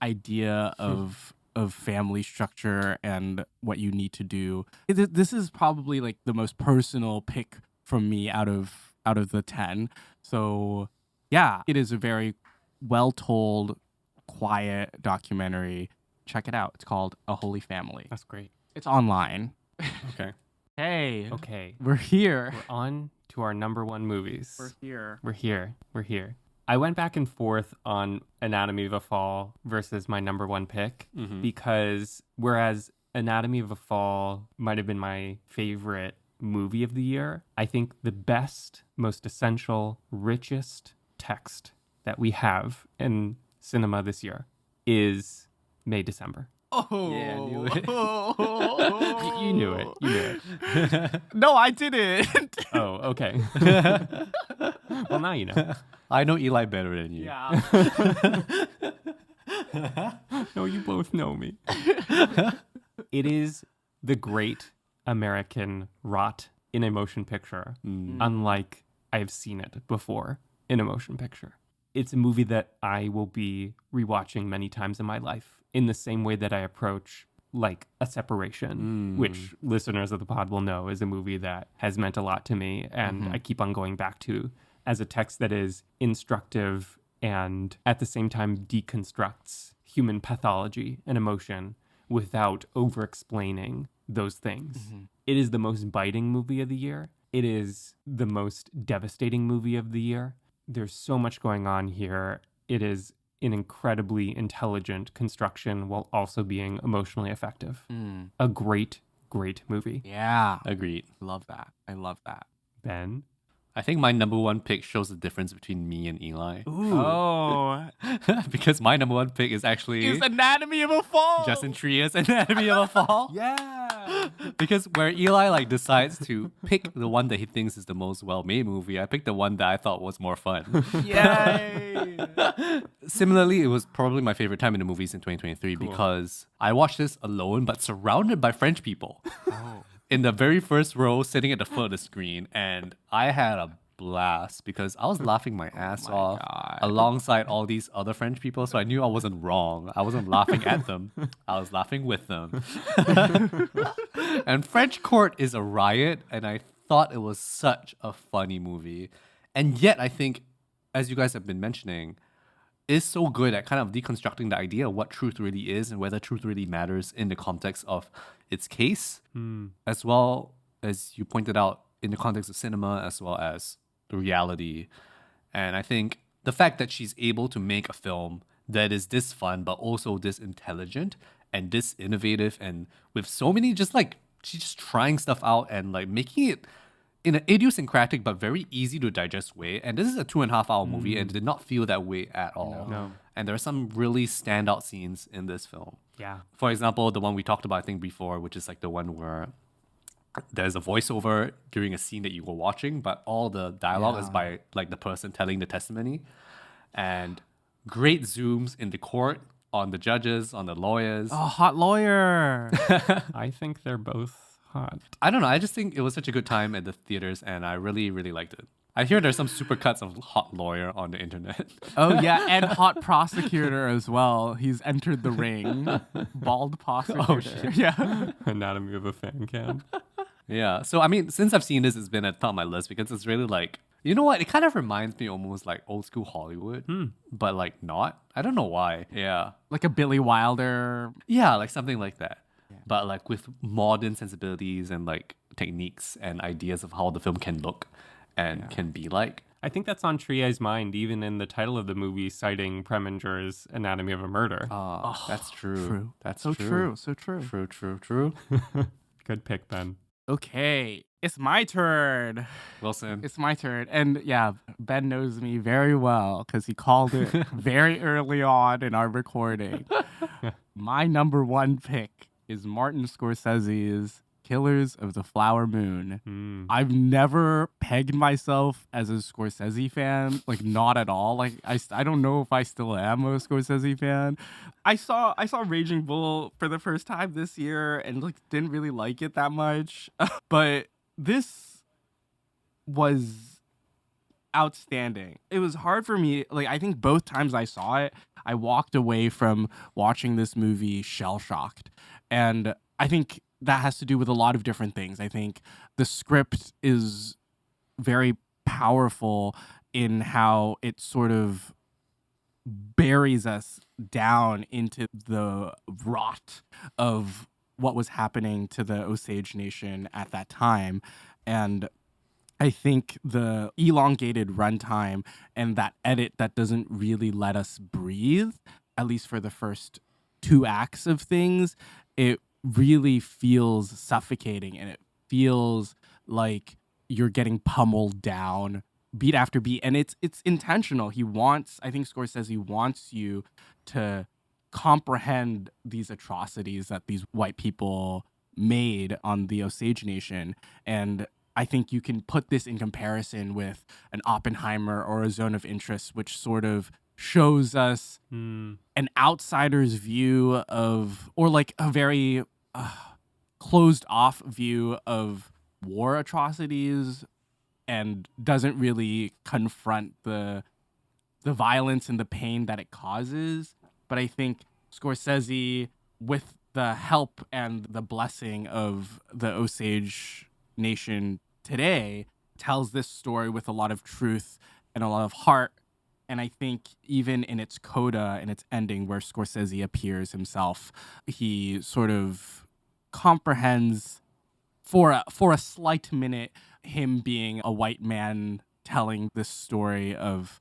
idea of family structure and what you need to do. This is probably like the most personal pick from me out of the 10. So yeah, it is a very well told, quiet documentary. Check it out. It's called A Holy Family.
That's great.
It's online.
Okay.
Hey.
Okay.
We're here.
We're on to our number one movies.
We're here.
We're here. We're here. I went back and forth on Anatomy of a Fall versus my number one pick because whereas Anatomy of a Fall might have been my favorite movie of the year, I think the best, most essential, richest text that we have in cinema this year is May December.
Oh,
Yeah, I knew it.
You knew it. You knew it.
No, I didn't.
Oh, okay. Well, now you know.
I know Eli better than you.
Yeah.
No, you both know me. It is the great American rot in a motion picture, unlike I've seen it before in a motion picture. It's a movie that I will be rewatching many times in my life in the same way that I approach like A Separation, which listeners of the pod will know is a movie that has meant a lot to me and I keep on going back to as a text that is instructive and at the same time deconstructs human pathology and emotion without over-explaining those things. It is the most biting movie of the year. It is the most devastating movie of the year. There's so much going on here. It is an incredibly intelligent construction while also being emotionally effective. A great, great movie.
Yeah.
Agreed.
Love that. I love that.
Ben?
I think my number one pick shows the difference between me and Eli.
Oh.
Because my number one pick is actually
It's Anatomy of a Fall.
Justin Triet's Anatomy of a Fall.
Yeah!
Because where Eli like decides to pick the one that he thinks is the most well-made movie, I picked the one that I thought was more fun.
Yay.
Similarly, it was probably my favorite time in the movies in 2023 because I watched this alone but surrounded by French people. In the very first row, sitting at the foot of the screen, and I had a blast because I was laughing my ass off alongside all these other French people, so I knew I wasn't wrong. I wasn't laughing at them. I was laughing with them. And French Court is a riot, and I thought it was such a funny movie. And yet, I think, as you guys have been mentioning, is so good at kind of deconstructing the idea of what truth really is and whether truth really matters in the context of its case, as well as you pointed out in the context of cinema, as well as the reality. And I think the fact that she's able to make a film that is this fun, but also this intelligent and this innovative, and with so many she's just trying stuff out and like making it in an idiosyncratic but very easy to digest way. And this is a 2.5-hour movie and it did not feel that way at all.
No.
And there are some really standout scenes in this film.
Yeah.
For example, the one we talked about, I think, before, which is like the one where there's a voiceover during a scene that you were watching, but all the dialogue is
Yeah.
by like the person telling the testimony. And great zooms in the court on the judges, on the lawyers.
Oh, hot lawyer.
I think they're both hot.
I don't know. I just think it was such a good time at the theaters, and I really, really liked it. I hear there's some supercuts of hot lawyer on the internet.
Oh yeah, and hot prosecutor as well. He's entered the ring. Bald prosecutor.
shit.
Yeah.
Anatomy of a fan can.
Yeah. So I mean, since I've seen this, it's been at the top of my list because it's really like, you know what? It kind of reminds me almost like old school Hollywood, but like not. I don't know why. Yeah.
Like a Billy Wilder.
Yeah, like something like that. But like with modern sensibilities and like techniques and ideas of how the film can look and can be like.
I think that's on Triet's mind, even in the title of the movie, citing Preminger's Anatomy of a Murder.
That's true.
True.
That's
So true. So true.
True.
Good pick, Ben.
Okay, it's my turn.
Wilson.
It's my turn. And yeah, Ben knows me very well because he called it very early on in our recording. My number one pick is Martin Scorsese's Killers of the Flower Moon. I've never pegged myself as a Scorsese fan, like not at all. Like I don't know if I still am a Scorsese fan. I saw Raging Bull for the first time this year and like didn't really like it that much. But this was outstanding. It was hard for me. Like I think both times I saw it, I walked away from watching this movie shell-shocked. And I think that has to do with a lot of different things. I think the script is very powerful in how it sort of buries us down into the rot of what was happening to the Osage Nation at that time. And I think the elongated runtime and that edit that doesn't really let us breathe, at least for the first 2 acts of things, it really feels suffocating and it feels like you're getting pummeled down beat after beat, and it's intentional. I think Scorsese wants you to comprehend these atrocities that these white people made on the Osage Nation. And I think you can put this in comparison with an Oppenheimer or a Zone of Interest, which sort of shows us an outsider's view of, or like a very closed off view of war atrocities, and doesn't really confront the violence and the pain that it causes. But I think Scorsese, with the help and the blessing of the Osage Nation today, tells this story with a lot of truth and a lot of heart. And I think even in its coda and its ending where Scorsese appears himself, he sort of comprehends for a slight minute him being a white man telling this story of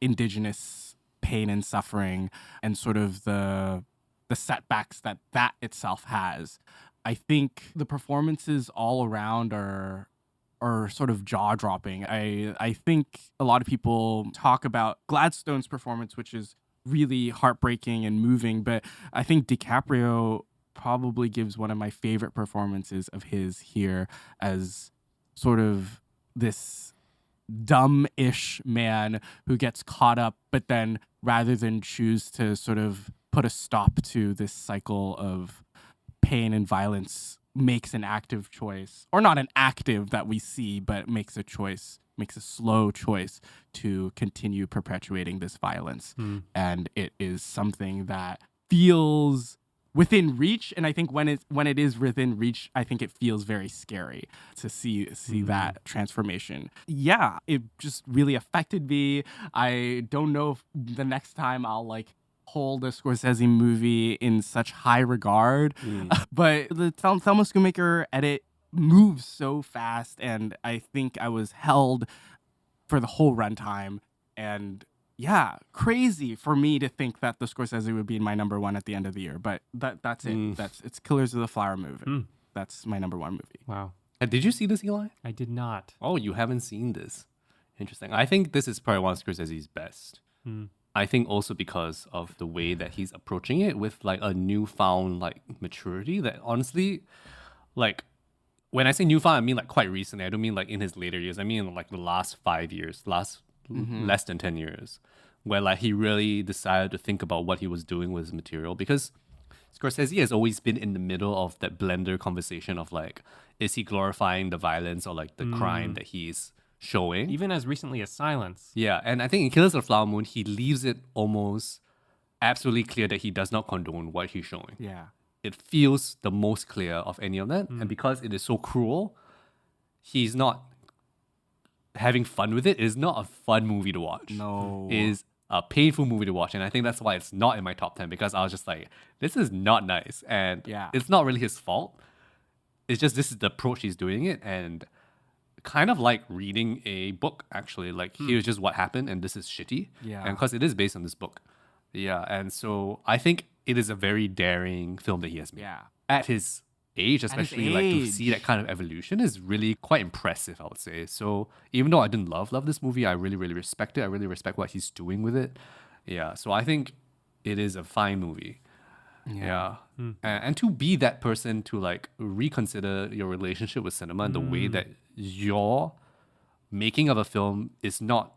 indigenous pain and suffering and sort of the setbacks that itself has. I think the performances all around are sort of jaw-dropping. I think a lot of people talk about Gladstone's performance, which is really heartbreaking and moving, but I think DiCaprio probably gives one of my favorite performances of his here as sort of this dumb-ish man who gets caught up, but then rather than choose to sort of put a stop to this cycle of pain and violence, makes an active choice, or not an active that we see, but makes a slow choice to continue perpetuating this violence. And it is something that feels within reach, and I think when it is within reach, I think it feels very scary to see that transformation. Yeah, it just really affected me. I don't know if the next time I'll like hold a Scorsese movie in such high regard, but the Thelma Schoonmaker edit moves so fast, and I think I was held for the whole runtime. And yeah, crazy for me to think that the Scorsese would be my number one at the end of the year, but that's it. It's Killers of the Flower Moon. That's my number one movie.
Wow.
Did you see this, Eli?
I did not.
Oh, you haven't seen this. Interesting. I think this is probably one of Scorsese's best. I think also because of the way that he's approaching it with like a newfound like maturity that honestly, like when I say newfound, I mean like quite recently. I don't mean like in his later years. I mean like the last 5 years, less than 10 years, where like he really decided to think about what he was doing with his material. Because Scorsese has always been in the middle of that blender conversation of like, is he glorifying the violence or like the crime that he's showing?
Even as recently as Silence.
Yeah, and I think in Killers of the Flower Moon, he leaves it almost absolutely clear that he does not condone what he's showing.
Yeah.
It feels the most clear of any of that. And because it is so cruel, he's not having fun with it. It is not a fun movie to watch.
No.
It is a painful movie to watch. And I think that's why it's not in my top 10, because I was just like, this is not nice. And it's not really his fault. It's just this is the approach he's doing it. And kind of like reading a book, actually. Like, here's just what happened and this is shitty.
Yeah.
And because it is based on this book. Yeah. And so I think it is a very daring film that he has made.
Yeah.
At his age, especially, like to see that kind of evolution is really quite impressive, I would say. So even though I didn't love this movie, I really, really respect it. I really respect what he's doing with it. Yeah. So I think it is a fine movie. Yeah. And to be that person to like reconsider your relationship with cinema and the way that your making of a film is not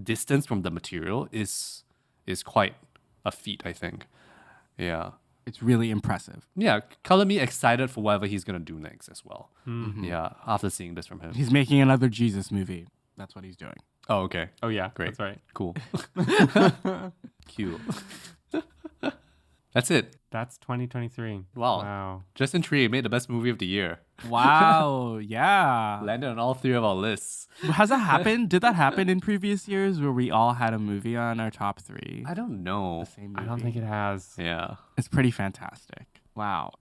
distance from the material is quite a feat, I think. Yeah.
It's really impressive.
Yeah, color me excited for whatever he's gonna do next as well. Yeah, after seeing this from him.
He's making another Jesus movie. That's what he's doing.
Oh, okay.
Oh, yeah.
Great.
That's right.
Cool. Cute. That's it.
That's 2023.
Wow. Justine Triet made the best movie of the year.
Wow. Yeah.
Landed on all 3 of our lists.
Has that happened? Did that happen in previous years where we all had a movie on our top 3?
I don't know.
The same
I
movie?
don't think it has.
Yeah.
It's pretty fantastic. Wow.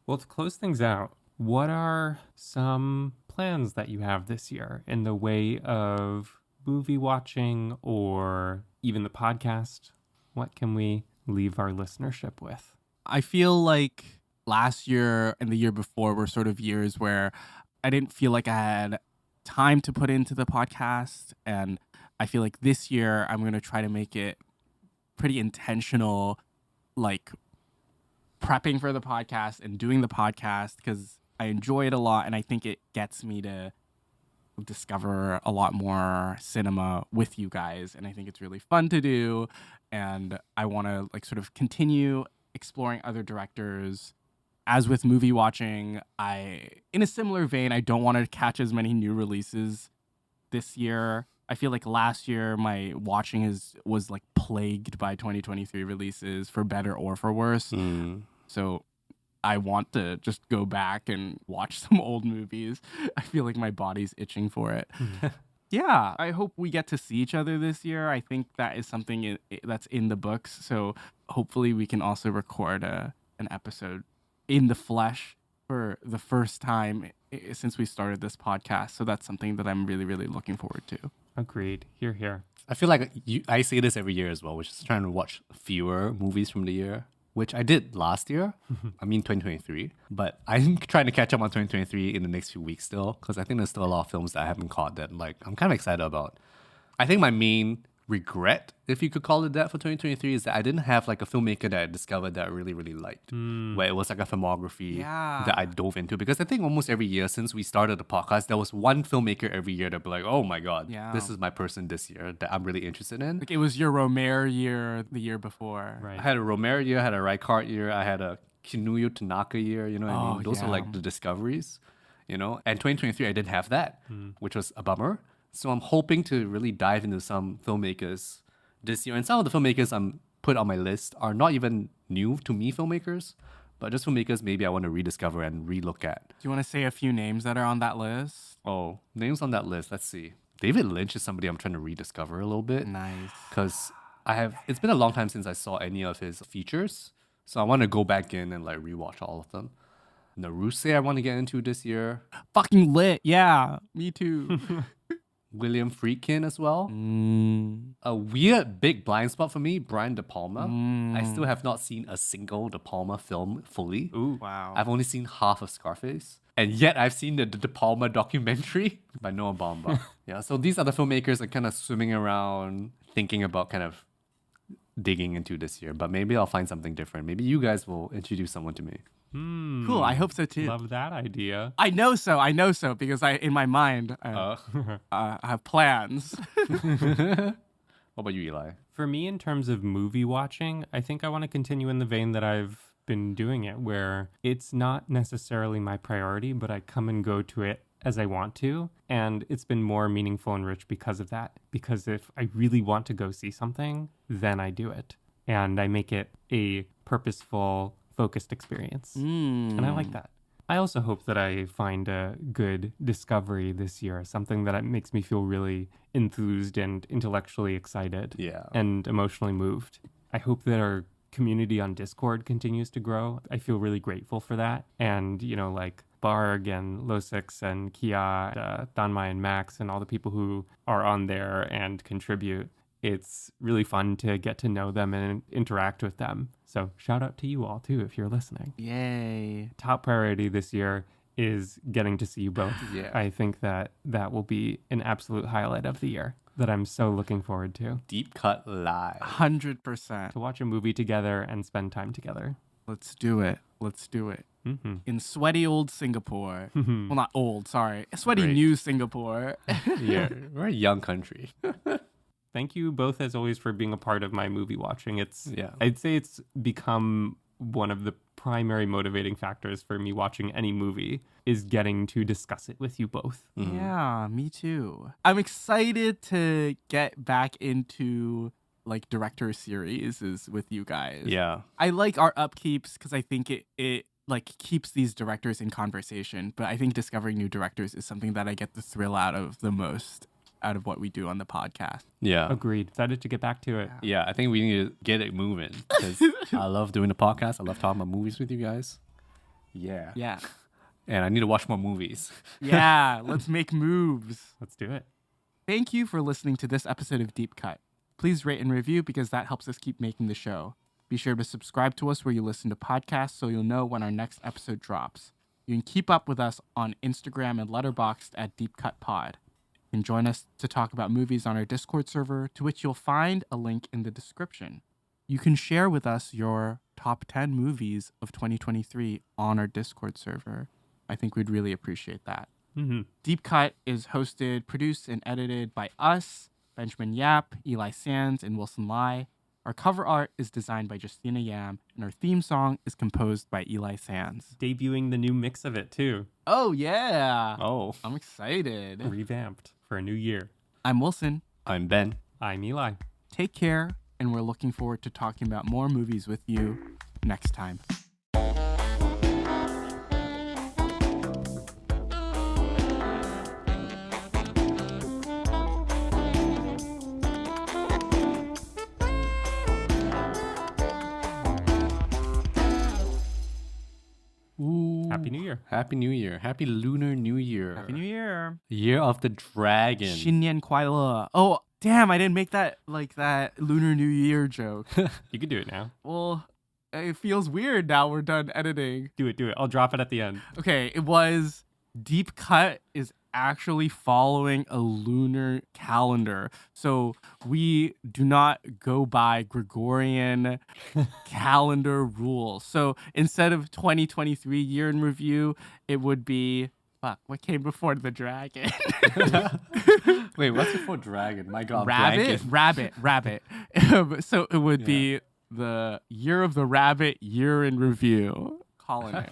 Well, to close things out, what are some plans that you have this year in the way of movie watching or even the podcast? What can we leave our listenership with?
I feel like last year and the year before were sort of years where I didn't feel like I had time to put into the podcast. And I feel like this year I'm going to try to make it pretty intentional, like prepping for the podcast and doing the podcast, because I enjoy it a lot. And I think it gets me to discover a lot more cinema with you guys. And I think it's really fun to do. And I want to like sort of continue exploring other directors. As with movie watching, in a similar vein, I don't want to catch as many new releases this year. I feel like last year my watching was like plagued by 2023 releases, for better or for worse. So I want to just go back and watch some old movies. I feel like my body's itching for it. Yeah, I hope we get to see each other this year. I think that is something that's in the books. So hopefully we can also record an episode in the flesh for the first time since we started this podcast. So that's something that I'm really, really looking forward to.
Agreed. Hear, hear.
I feel like I say this every year as well, which is trying to watch fewer movies from the year, which I did last year. I mean 2023. But I'm trying to catch up on 2023 in the next few weeks still, because I think there's still a lot of films that I haven't caught that like I'm kind of excited about. I think my main regret, if you could call it that, for 2023 is that I didn't have like a filmmaker that I discovered that I really, really liked, where it was like a filmography that I dove into. Because I think almost every year since we started the podcast, there was one filmmaker every year that be like, oh my God, this is my person this year that I'm really interested in.
Like it was your Romare year the year before.
Right.
I had a Romare year, I had a Raikart year, I had a Kinuyo Tanaka year, you know what I mean? Those are like the discoveries, you know? And 2023, I didn't have that, which was a bummer. So I'm hoping to really dive into some filmmakers this year. And some of the filmmakers I'm put on my list are not even new to me filmmakers, but just filmmakers maybe I want to rediscover and relook at.
Do you want to say a few names that are on that list?
Oh, names on that list. Let's see. David Lynch is somebody I'm trying to rediscover a little bit.
Nice.
Because it's been a long time since I saw any of his features. So I want to go back in and like rewatch all of them. Naruse I want to get into this year.
Fucking lit. Yeah, me too.
William Friedkin as well. A weird big blind spot for me, Brian De Palma. I still have not seen a single De Palma film fully.
Ooh.
Wow.
I've only seen half of Scarface. And yet I've seen the De Palma documentary by Noah Baumbach. Yeah, so these are the filmmakers I'm kind of swimming around thinking about kind of digging into this year. But maybe I'll find something different. Maybe you guys will introduce someone to me.
Cool. I hope so too.
Love that idea.
I know so because in my mind I have plans.
What about you, Eli?
For me, in terms of movie watching, I think I want to continue in the vein that I've been doing it, where it's not necessarily my priority, but I come and go to it as I want to. And it's been more meaningful and rich because of that. Because if I really want to go see something, then I do it. And I make it a purposeful, focused experience. And I like that. I also hope that I find a good discovery this year, something that makes me feel really enthused and intellectually excited and emotionally moved. I hope that our community on Discord continues to grow. I feel really grateful for that. And, like Barg and Losix and Kia, Danmai and Max and all the people who are on there and contribute. It's really fun to get to know them and interact with them. So shout out to you all too if you're listening.
Yay.
Top priority this year is getting to see you both.
Yeah.
I think that will be an absolute highlight of the year that I'm so looking forward to.
Deep Cut Live.
100%.
To watch a movie together and spend time together.
Let's do it.
Mm-hmm.
In sweaty old Singapore. Well, not old, sorry. Sweaty
Great.
new Singapore.
Yeah, we're a young country.
Thank you both, as always, for being a part of my movie watching. I'd say it's become one of the primary motivating factors for me watching any movie is getting to discuss it with you both.
Yeah, me too. I'm excited to get back into like director series with you guys.
Yeah.
I like our upkeeps because I think it like keeps these directors in conversation. But I think discovering new directors is something that I get the thrill out of the most out of what we do on the podcast.
Yeah.
Agreed. Excited to get back to it.
Yeah, I think we need to get it moving because I love doing the podcast. I love talking about movies with you guys. Yeah.
Yeah.
And I need to watch more movies.
Yeah. Let's make moves.
Let's do it.
Thank you for listening to this episode of Deep Cut. Please rate and review because that helps us keep making the show. Be sure to subscribe to us where you listen to podcasts so you'll know when our next episode drops. You can keep up with us on Instagram and Letterboxd at Deep Cut Pod. You can join us to talk about movies on our Discord server, to which you'll find a link in the description. You can share with us your top 10 movies of 2023 on our Discord server. I think we'd really appreciate that.
Mm-hmm.
Deep Cut is hosted, produced, and edited by us, Benjamin Yap, Eli Sands, and Wilson Lai. Our cover art is designed by Justine Yam, and our theme song is composed by Eli Sands.
Debuting the new mix of it, too.
Oh, yeah.
Oh.
I'm excited.
Revamped for a new year.
I'm Wilson.
I'm Ben.
I'm Eli.
Take care, and we're looking forward to talking about more movies with you next time.
Happy New Year.
Happy New Year. Happy Lunar New Year.
Happy New Year.
Year of the Dragon.
新年快乐. Oh, damn, I didn't make that Lunar New Year joke.
You can do it now.
Well, it feels weird now we're done editing.
Do it. I'll drop it at the end.
Okay, it was Deep Cut is actually following a lunar calendar. So we do not go by Gregorian calendar rules. So instead of 2023 year in review, it would be, what came before the dragon?
Wait, what's before dragon? My God,
rabbit. So it would be the year of the rabbit, year in review. Calling it.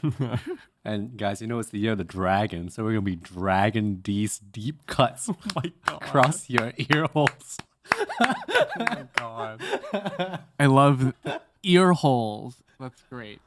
And guys, it's the year of the dragon, so we're gonna be dragging these deep cuts
Oh my God.
across your ear holes.
Oh my God.
I love ear holes. That's great.